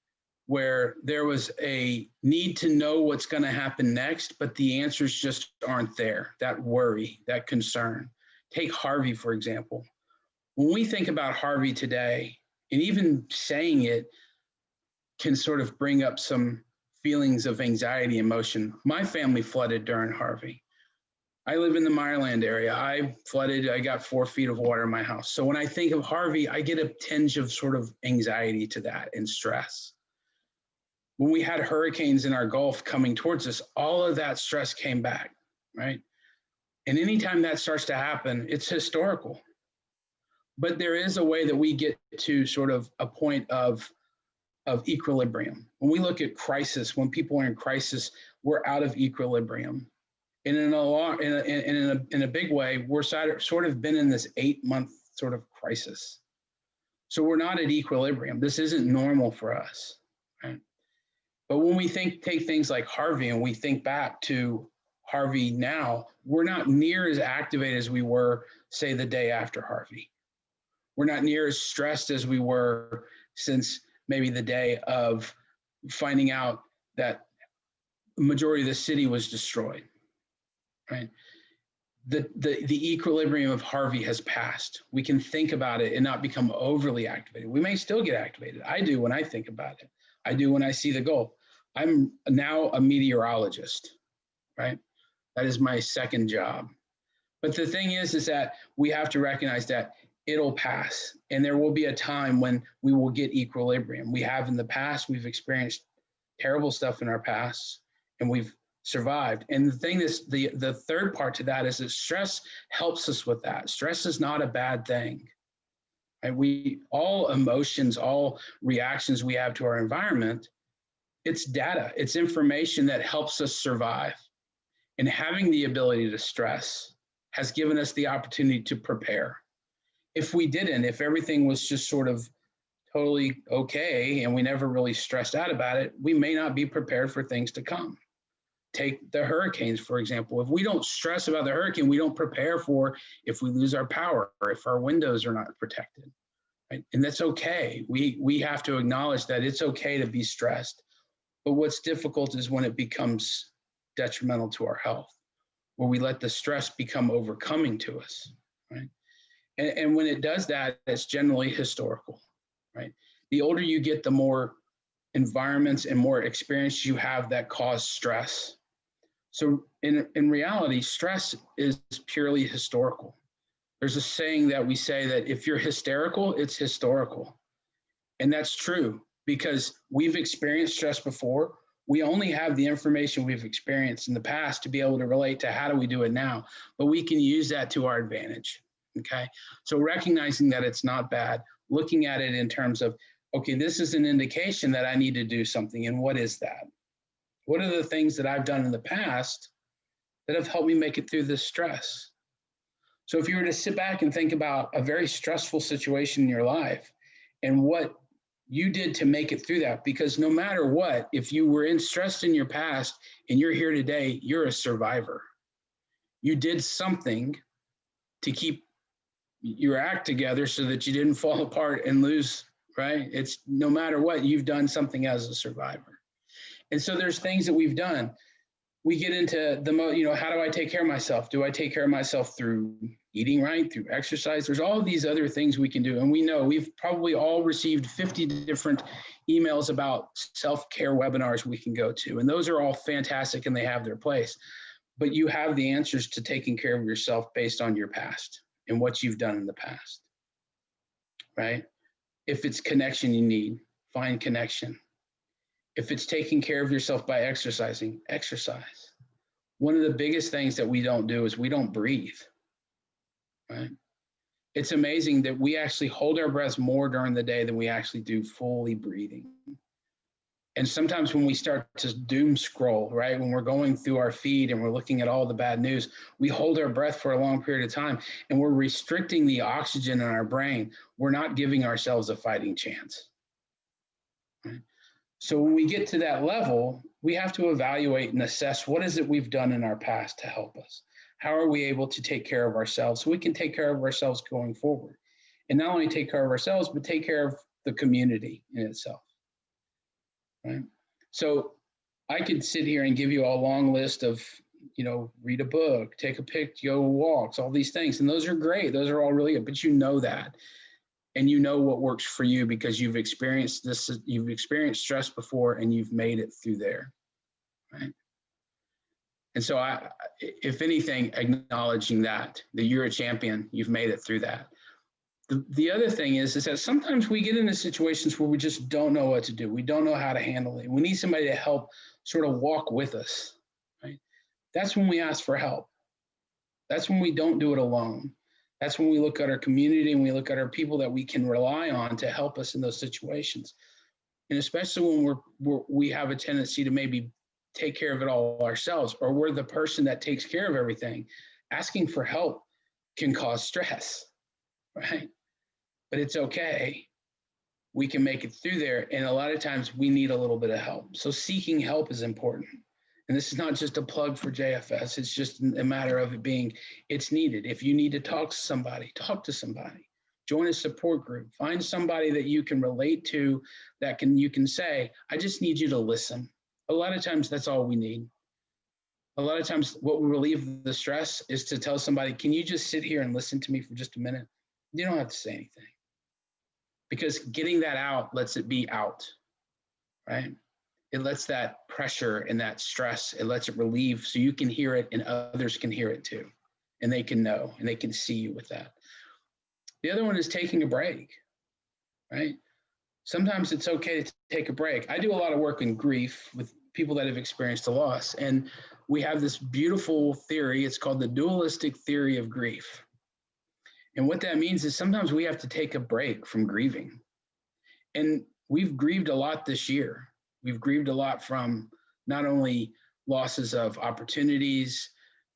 where there was a need to know what's going to happen next, but the answers just aren't there. That worry, that concern. Take Harvey, for example. When we think about Harvey today, and even saying it can sort of bring up some feelings of anxiety, emotion. My family flooded during Harvey. I live in the Meyerland area. I flooded, I got 4 feet of water in my house. So when I think of Harvey, I get a tinge of sort of anxiety to that and stress. When we had hurricanes in our Gulf coming towards us, all of that stress came back, right? And anytime that starts to happen, it's historical. But there is a way that we get to sort of a point of equilibrium. When we look at crisis, when people are in crisis, we're out of equilibrium. And in a big way, we're sort of been in this 8-month sort of crisis. So we're not at equilibrium. This isn't normal for us, right? But when we take things like Harvey and we think back to Harvey now, we're not near as activated as we were, say, the day after Harvey. We're not near as stressed as we were since maybe the day of finding out that the majority of the city was destroyed, right? The equilibrium of Harvey has passed. We can think about it and not become overly activated. We may still get activated. I do when I think about it. I do when I see the Gulf. I'm now a meteorologist, right? That is my second job. But the thing is that we have to recognize that it'll pass, and there will be a time when we will get equilibrium. We have in the past, we've experienced terrible stuff in our past, and we've survived. And the thing is, the third part to that is that stress helps us with that. Stress is not a bad thing. Right? All emotions, all reactions we have to our environment, it's data, it's information that helps us survive. And having the ability to stress has given us the opportunity to prepare. If we didn't, if everything was just sort of totally okay and we never really stressed out about it, we may not be prepared for things to come. Take the hurricanes, for example. If we don't stress about the hurricane, we don't prepare for if we lose our power or if our windows are not protected. Right? And that's okay. We have to acknowledge that it's okay to be stressed. But what's difficult is when it becomes detrimental to our health, where we let the stress become overcoming to us, right? And when it does that, it's generally historical, right? The older you get, the more environments and more experience you have that cause stress. So in reality, stress is purely historical. There's a saying that we say that if you're hysterical, it's historical. And that's true because we've experienced stress before. We only have the information we've experienced in the past to be able to relate to how do we do it now, but we can use that to our advantage, okay? So recognizing that it's not bad, looking at it in terms of, okay, this is an indication that I need to do something, and what is that? What are the things that I've done in the past that have helped me make it through this stress? So if you were to sit back and think about a very stressful situation in your life and what you did to make it through that, because no matter what, if you were stressed in your past and you're here today, you're a survivor. You did something to keep your act together so that you didn't fall apart and lose, right? It's no matter what, you've done something as a survivor. And so there's things that we've done. We get into how do I take care of myself? Do I take care of myself through eating right, through exercise? There's all of these other things we can do. And we know we've probably all received 50 different emails about self-care webinars we can go to. And those are all fantastic and they have their place. But you have the answers to taking care of yourself based on your past and what you've done in the past, right? If it's connection you need, find connection. If it's taking care of yourself by exercising, exercise. One of the biggest things that we don't do is we don't breathe, right? It's amazing that we actually hold our breaths more during the day than we actually do fully breathing. And sometimes when we start to doom scroll, right, when we're going through our feed and we're looking at all the bad news, we hold our breath for a long period of time and we're restricting the oxygen in our brain. We're not giving ourselves a fighting chance, right? So when we get to that level, we have to evaluate and assess what is it we've done in our past to help us? How are we able to take care of ourselves so we can take care of ourselves going forward? And not only take care of ourselves, but take care of the community in itself, right? So I could sit here and give you a long list of, read a book, take a pic, go walks, all these things. And those are great. Those are all really good, but you know that. And you know what works for you because you've experienced this, you've experienced stress before and you've made it through there, right? And so if anything, acknowledging that you're a champion, you've made it through that. The other thing is that sometimes we get into situations where we just don't know what to do. We don't know how to handle it. We need somebody to help sort of walk with us, right? That's when we ask for help. That's when we don't do it alone. That's when we look at our community and we look at our people that we can rely on to help us in those situations. And especially when we have a tendency to maybe take care of it all ourselves, or we're the person that takes care of everything, asking for help can cause stress, right? But it's okay. We can make it through there. And a lot of times we need a little bit of help. So seeking help is important. And this is not just a plug for JFS. It's just a matter of it being, it's needed. If you need to talk to somebody, talk to somebody. Join a support group. Find somebody that you can relate to, that you can say, I just need you to listen. A lot of times that's all we need. A lot of times what will relieve the stress is to tell somebody, can you just sit here and listen to me for just a minute? You don't have to say anything. Because getting that out lets it be out, right? It lets that pressure and that stress, it lets it relieve so you can hear it and others can hear it too. And they can know and they can see you with that. The other one is taking a break, right? Sometimes it's okay to take a break. I do a lot of work in grief with people that have experienced a loss. And we have this beautiful theory. It's called the dualistic theory of grief. And what that means is sometimes we have to take a break from grieving. And we've grieved a lot this year. We've grieved a lot from not only losses of opportunities,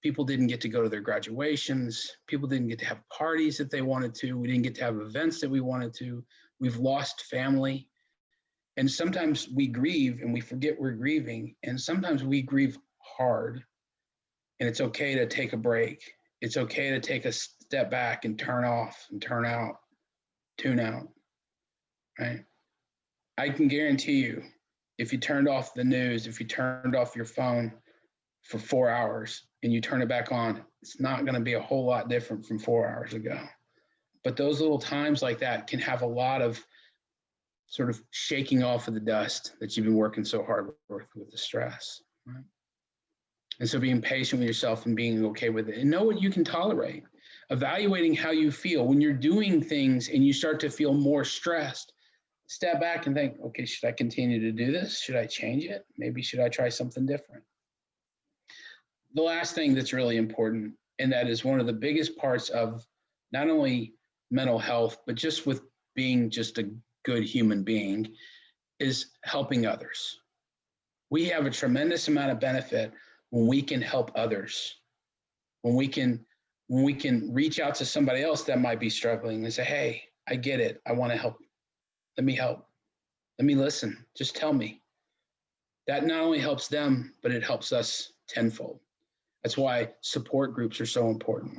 people didn't get to go to their graduations, people didn't get to have parties that they wanted to, we didn't get to have events that we wanted to, we've lost family. And sometimes we grieve and we forget we're grieving, and sometimes we grieve hard. And it's okay to take a break. It's okay to take a step back and turn off and turn out, tune out, right? I can guarantee you, if you turned off the news, if you turned off your phone for 4 hours and you turn it back on, it's not going to be a whole lot different from 4 hours ago. But those little times like that can have a lot of sort of shaking off of the dust that you've been working so hard with the stress. Right? And so being patient with yourself and being okay with it and know what you can tolerate. Evaluating how you feel when you're doing things and you start to feel more stressed. Step back and think, okay, should I continue to do this? Should I change it? Maybe should I try something different? The last thing that's really important, and that is one of the biggest parts of not only mental health, but just with being just a good human being, is helping others. We have a tremendous amount of benefit when we can help others, when we can reach out to somebody else that might be struggling and say, hey, I get it. I want to help. Let me help. Let me listen. Just tell me. That not only helps them, but it helps us tenfold. That's why support groups are so important.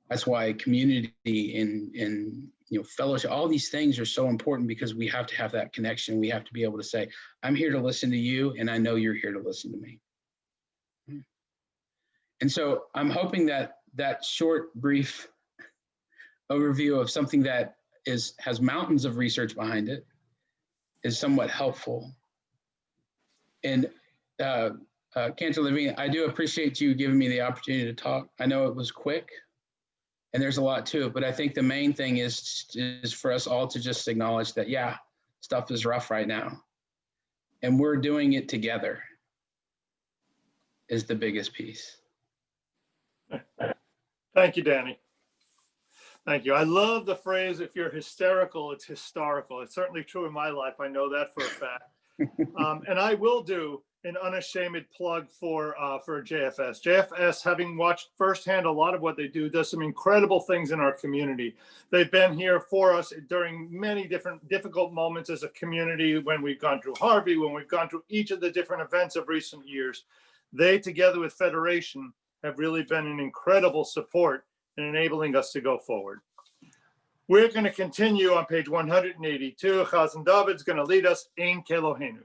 That's why community and fellowship, all these things are so important, because we have to have that connection. We have to be able to say, I'm here to listen to you, and I know you're here to listen to me. And so I'm hoping that that short, brief overview of something that has mountains of research behind it is somewhat helpful. And Cantor Levine, I do appreciate you giving me the opportunity to talk. I know it was quick and there's a lot to it, but I think the main thing is for us all to just acknowledge that, yeah, stuff is rough right now and we're doing it together is the biggest piece. Thank you, Danny. Thank you. I love the phrase, if you're hysterical, it's historical. It's certainly true in my life. I know that for a fact. And I will do an unashamed plug for JFS. JFS, having watched firsthand a lot of what they do, does some incredible things in our community. They've been here for us during many different difficult moments as a community, when we've gone through Harvey, when we've gone through each of the different events of recent years. They, together with Federation, have really been an incredible support in enabling us to go forward. We're going to continue on page 182. Chazan David's going to lead us Ein Kelohenu.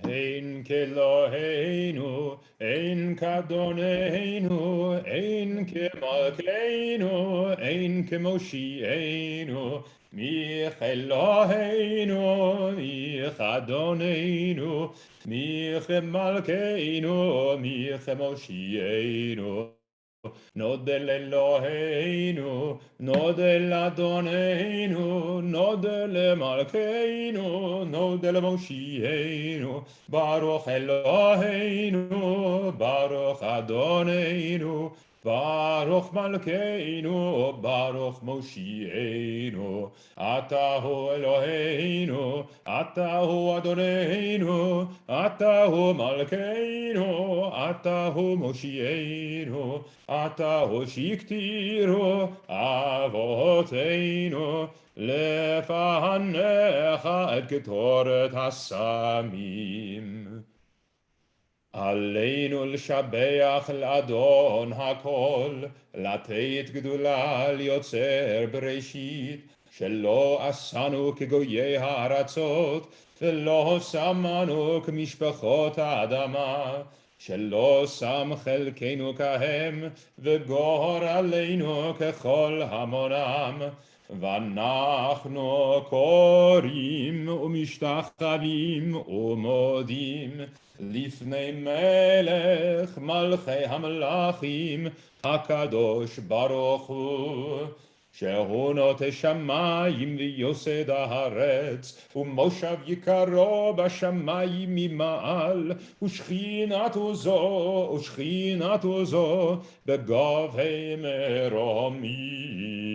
Ein Kelohenu, Ein Kadonenu, Ein Kemalkeinu, Ein Kemoshienu, Mi Elohenu, Mi Chadonenu, Mi Chemalkeinu, Mi Chemoshienu. Nodel Eloheinu, Nodel Adonenu, Nodel Malkeinu, Nodel Moshienu, Baruch Eloheinu, Baruch Adonenu, Baruch Malkeinu, Baruch Moshienu, Atahu Eloheinu, Atahu Adonenu, Atahu Malkeinu, Atahu Moshienu, Atahu Shiktiru, Avoteinu, Lefanecha et Ketoret Hasamim. עלינו לשבח לאדון הכל, לתת גדולה ליוצר בראשית, שלא עשנו כגויי הארצות, ולא שמנו כמשפחות האדמה, שלא שם חלקנו כהם, וגורלנו ככל המונם. ואנחנו קוראים ומשתחווים ומודים לפני מלך מלכי המלכים הקדוש ברוך הוא, שהוא נוטה שמיים ויוסד הארץ, ומושב יקרו בשמיים ממעל, ושכינתו זו בגובה מרומים.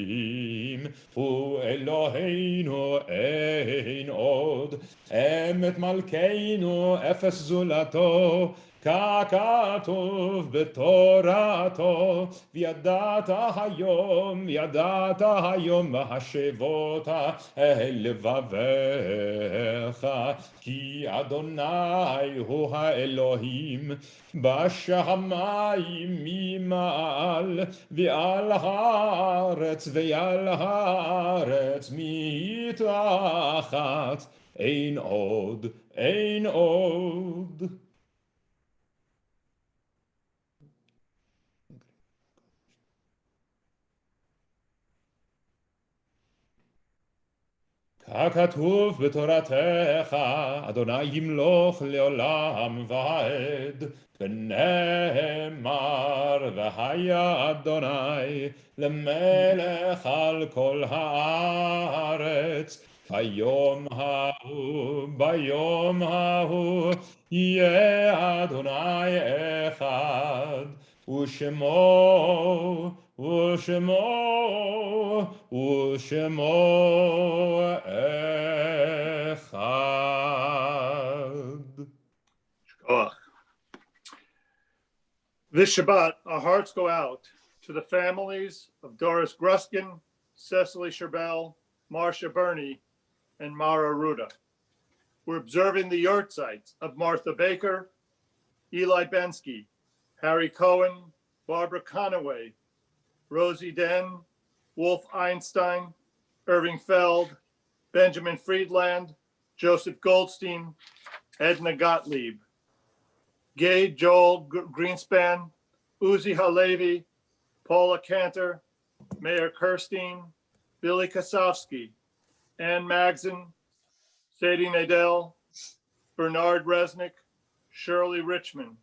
הוא אלוהינו אין עוד, אמת מלכנו אפס זולתו, ככתוב בתורתו, וידעת היום בהשבות אל לבביך, כי אדוני הוא האלוהים בשמיים ממעל, ועל הארץ מתחת, אין עוד. ככתוב בתורתך, אדוני ימלוך לעולם ועד, ונאמר, והיה אדוני למלך על כל הארץ, ביום ההוא יהיה אדוני אחד, ושמו אחד. This Shabbat, our hearts go out to the families of Doris Gruskin, Cecily Sherbel, Marcia Burney, and Mara Ruda. We're observing the yurtzites of Martha Baker, Eli Bensky, Harry Cohen, Barbara Conaway, Rosie Den, Wolf Einstein, Irving Feld, Benjamin Friedland, Joseph Goldstein, Edna Gottlieb, Gay Joel Greenspan, Uzi Halevi, Paula Cantor, Mayor Kirstein, Billy Kosofsky, Ann Magson, Sadie Nadell, Bernard Resnick, Shirley Richmond,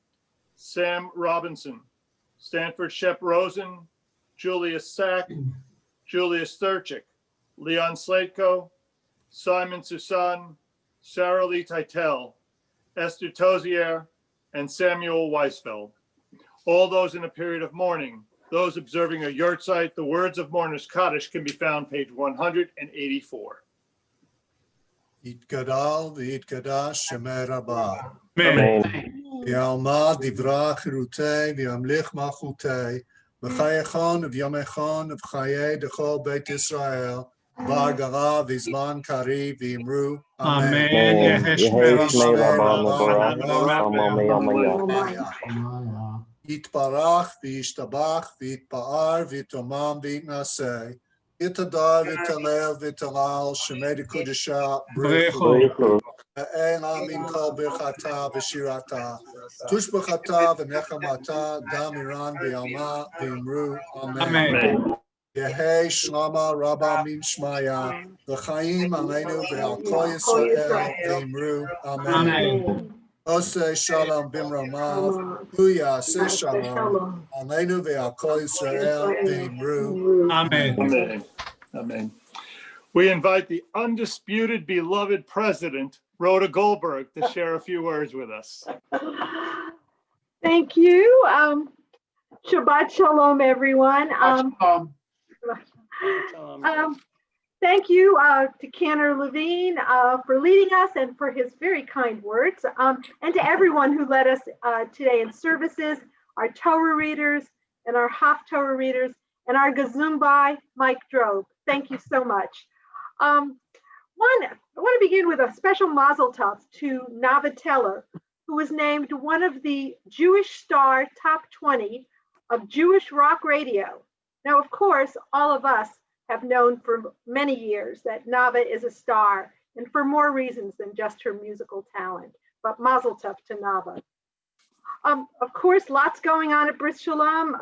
Sam Robinson, Stanford Shep Rosen, Julius Sack, Julius Thurchik, Leon Slateko, Simon Susan, Sarah Lee Titel, Esther Tozier, and Samuel Weisfeld. All those in a period of mourning. Those observing a yurtzeit, the words of mourners Kaddish can be found page 184. יתגדל ויתקדש שמי רבה. אמן. ויעלמה דברה חירותי וימליך מלכותי. בחייכון וביומכון ובחיי דכל בית ישראל. בהרגלה וזמן קריב ואמרו אמן. יהי שמי רבה יתברך וישתבח ויתפאר ויתרומם ויתנשא. יתהדר ויתהלל ויתהלל שמי דקודשה ברכו. ואין אמין כל ברכתה ושירתה. תושבחתה ונחמתה דם אירן ויעלמה ואמרו אמן. יהי שלמה רבה מן שמיה וחיים עלינו ועל כל ישראל ואמרו אמן. עושה שלום במרומיו, הוא יעשה שלום עלינו ועל כל ישראל ואמרו אמן. Amen. Amen. We invite the undisputed beloved president, Rhoda Goldberg, to share a few words with us. Thank you. Shabbat Shalom, everyone. Thank you to Cantor Levine for leading us and for his very kind words, and to everyone who led us today in services, our Torah readers and our Haftorah readers, and our Gazumbai, Mike Drobe. Thank you so much. I want to begin with a special mazel tov to Nava Teller, who was named one of the Jewish Star Top 20 of Jewish rock radio. Now, of course, all of us have known for many years that Nava is a star, and for more reasons than just her musical talent, but mazel tov to Nava. Of course, lots going on at Bris Shalom.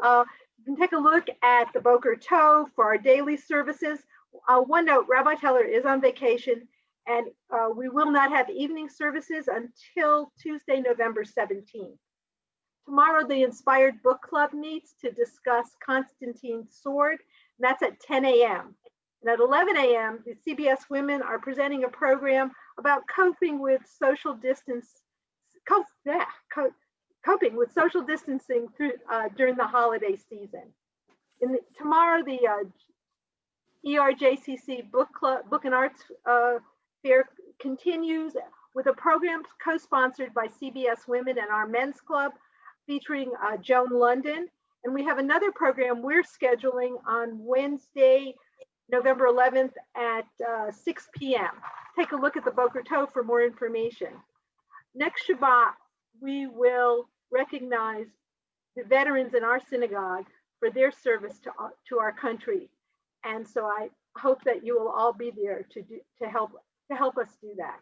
You can take a look at the Boker Tov for our daily services. One note, Rabbi Teller is on vacation, and we will not have evening services until Tuesday, November 17th. Tomorrow, the Inspired Book Club meets to discuss Constantine's Sword, and that's at 10 a.m. And at 11 a.m., the CBS Women are presenting a program about coping with social distancing through during the holiday season. Tomorrow, the ERJCC Book and Arts Fair continues with a program co-sponsored by CBS Women and our Men's Club, featuring Joan London. And we have another program we're scheduling on Wednesday, November 11th at 6 p.m. Take a look at the Boker Tov for more information. Next Shabbat, we will recognize the veterans in our synagogue for their service to our country. And so I hope that you will all be there to help us do that.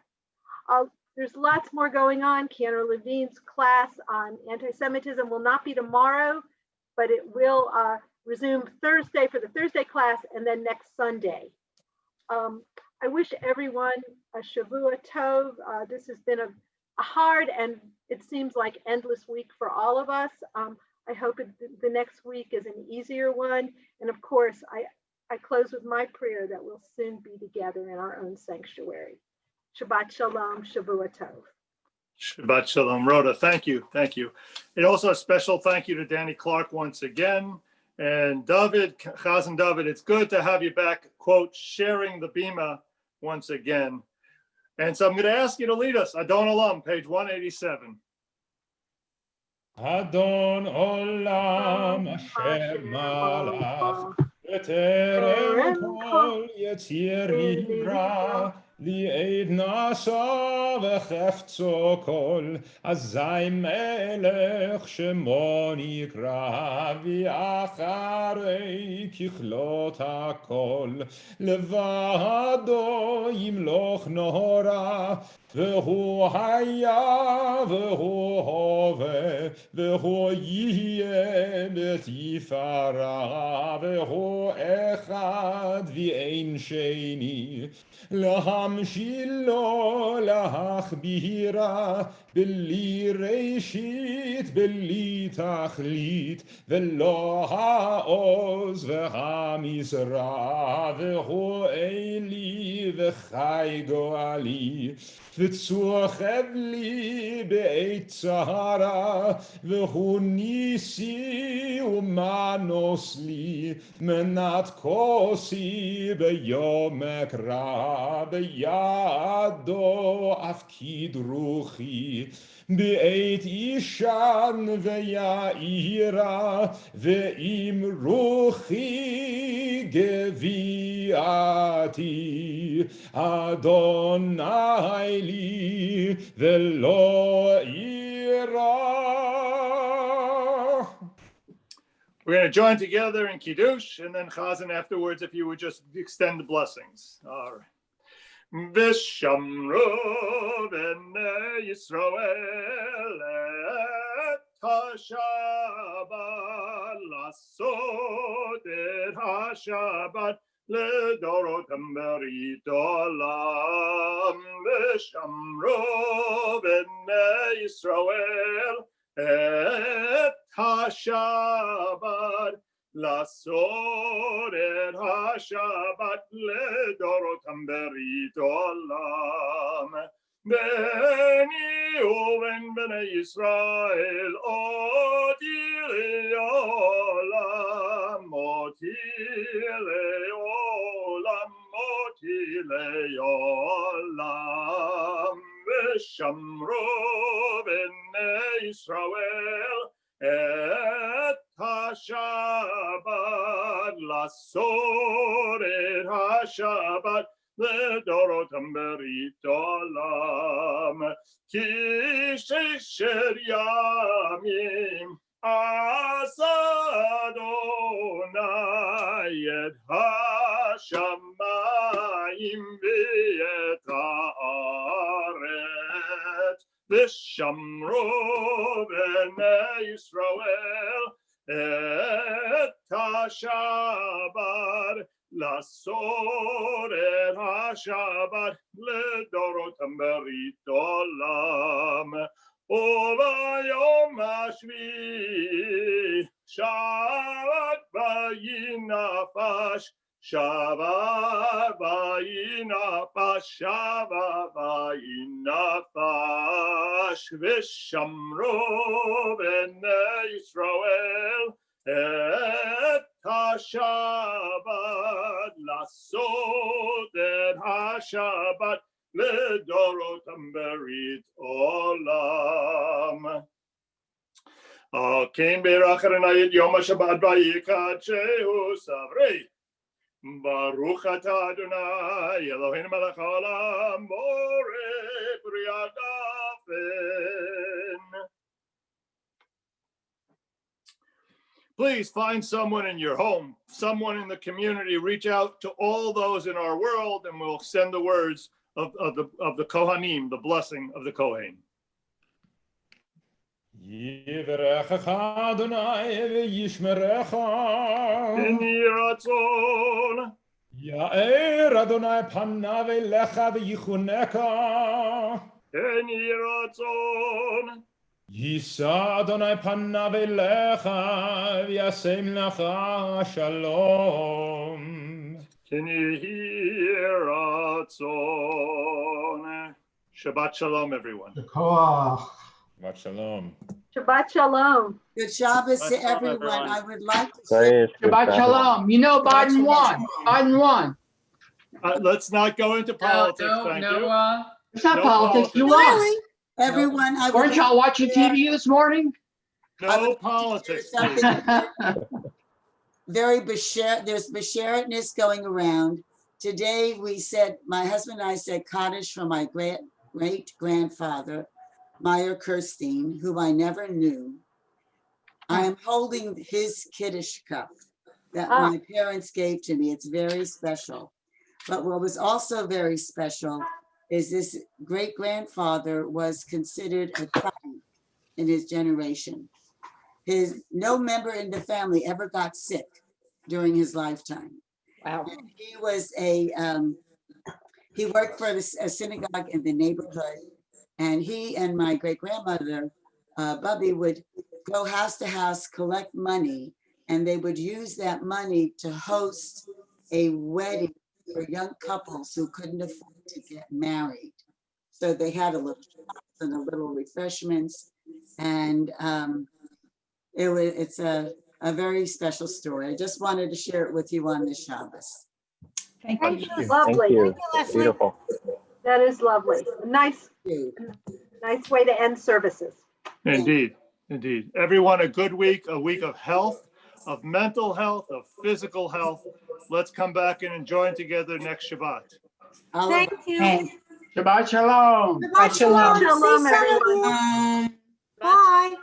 There's lots more going on. Cantor Levine's class on anti-Semitism will not be tomorrow, but it will resume Thursday for the Thursday class and then next Sunday. I wish everyone a Shavua Tov. This has been a hard and it seems like endless week for all of us. I hope the next week is an easier one. And of course, I close with my prayer that we'll soon be together in our own sanctuary. Shabbat Shalom, Shavua Tov. Shabbat Shalom. Rhoda, thank you. Thank you. And also a special thank you to Danny Clark once again. And David, Chazan David, it's good to have you back, quote, sharing the Bima once again. And so I'm going to ask you to lead us. Adon Olam, page 187. Adon Olam Asher Malach B'terem Kol Yetzir Nivra Li'ed Nasa V'chefzo Kol Azai Melech Shemo Nikra V'acharei Kichlot HaKol Levado Yimloch Nora V'hu Haya V'hu Hove V'hu Yihye B'tifara V'hu Echad V'ein Sheni L'hamshilo L'achbira B'li Reishit B'li Tachlit V'lo Ha'oz V'hamizra V'hu Eli V'chai Goali V'tzuchev li be'et tzahara V'hu nisi u'manos li Menat kosi be'yom ekra Be'yado afkid ruchi Be'et ishan ve'ya'ira Ve'im ruchi gevi'ati Adonai li ve'lo ira. We're going to join together in Kiddush, and then Chazan afterwards, if you would just extend the blessings. All right. V'shamru b'nei Yisrael et ha-Shabbat lasot et ha-Shabbat לדורותם ברית עולם ושמרו בני ישראל את השבת לעשות את השבת לדורותם ברית עולם בני ובן בני ישראל אותי לעולם אותי לעולם אותי לעולם ושמרו בני ישראל את השבת לעשות את השבת לדורותם ברית עולם כי ששת ימים עשה אדוני את השמיים ואת הארץ ושמרו בני ישראל את השבת לעשות את השבת לדורותם ברית עולם וביום השביעי שבת וינפש שבת וינפש שבת וינפש ושמרו בני ישראל את השבת לעשות את השבת לדורותם ברית עולם. כן בירך אדוני את יום השבת ויקדשהו סברי. ברוך אתה אדוני אלוהינו מלך העולם בורא בריאת האופן. Please find someone in your home, someone in the community, reach out to all those in our world, and we'll send the words of the Kohanim, the blessing of the Kohen. Yivarechecha Adonai v'yishmerecha. In Yiratzon. יאר אדוני פניו אליך ויחונקה. כן יהי רצון. יישא אדוני פניו אליך וישם לך שלום. כן יהי רצון. Shabbat shalom, everyone. Shabbat shalom. Shabbat shalom. Good Shabbos Shabbat to shalom, everyone. everyone. I would like to Praise Shabbat God. shalom. You know Biden won. Biden won. Let's not go into politics, thank you. It's not No politics. You politics. won. everyone. I would Weren't y'all watching TV this morning? No politics, please. very Bashar, there's Basharitness going around. Today we said, my husband and I said Kaddish for my great-grandfather, Meyer Kirstein, who I never knew. I am holding his Kiddush cup that my parents gave to me. It's very special. But what was also very special is this great-grandfather was considered a tzaddik in his generation. No member in the family ever got sick during his lifetime. Wow. And he was he worked for a synagogue in the neighborhood, and he and my great-grandmother, Bubby, would go house to house, collect money, and they would use that money to host a wedding for young couples who couldn't afford to get married. So they had a little shops and a little refreshments, and it's a very special story. I just wanted to share it with you on this Shabbos. Thank you. Thank Lovely. you. Beautiful. That is lovely. Nice way to end services. Indeed, indeed. Everyone, a good week, a week of health, of mental health, of physical health. Let's come back and enjoy together next Shabbat. Thank you. Shabbat shalom. Shabbat shalom. Shalom, See some of everyone. you. Bye.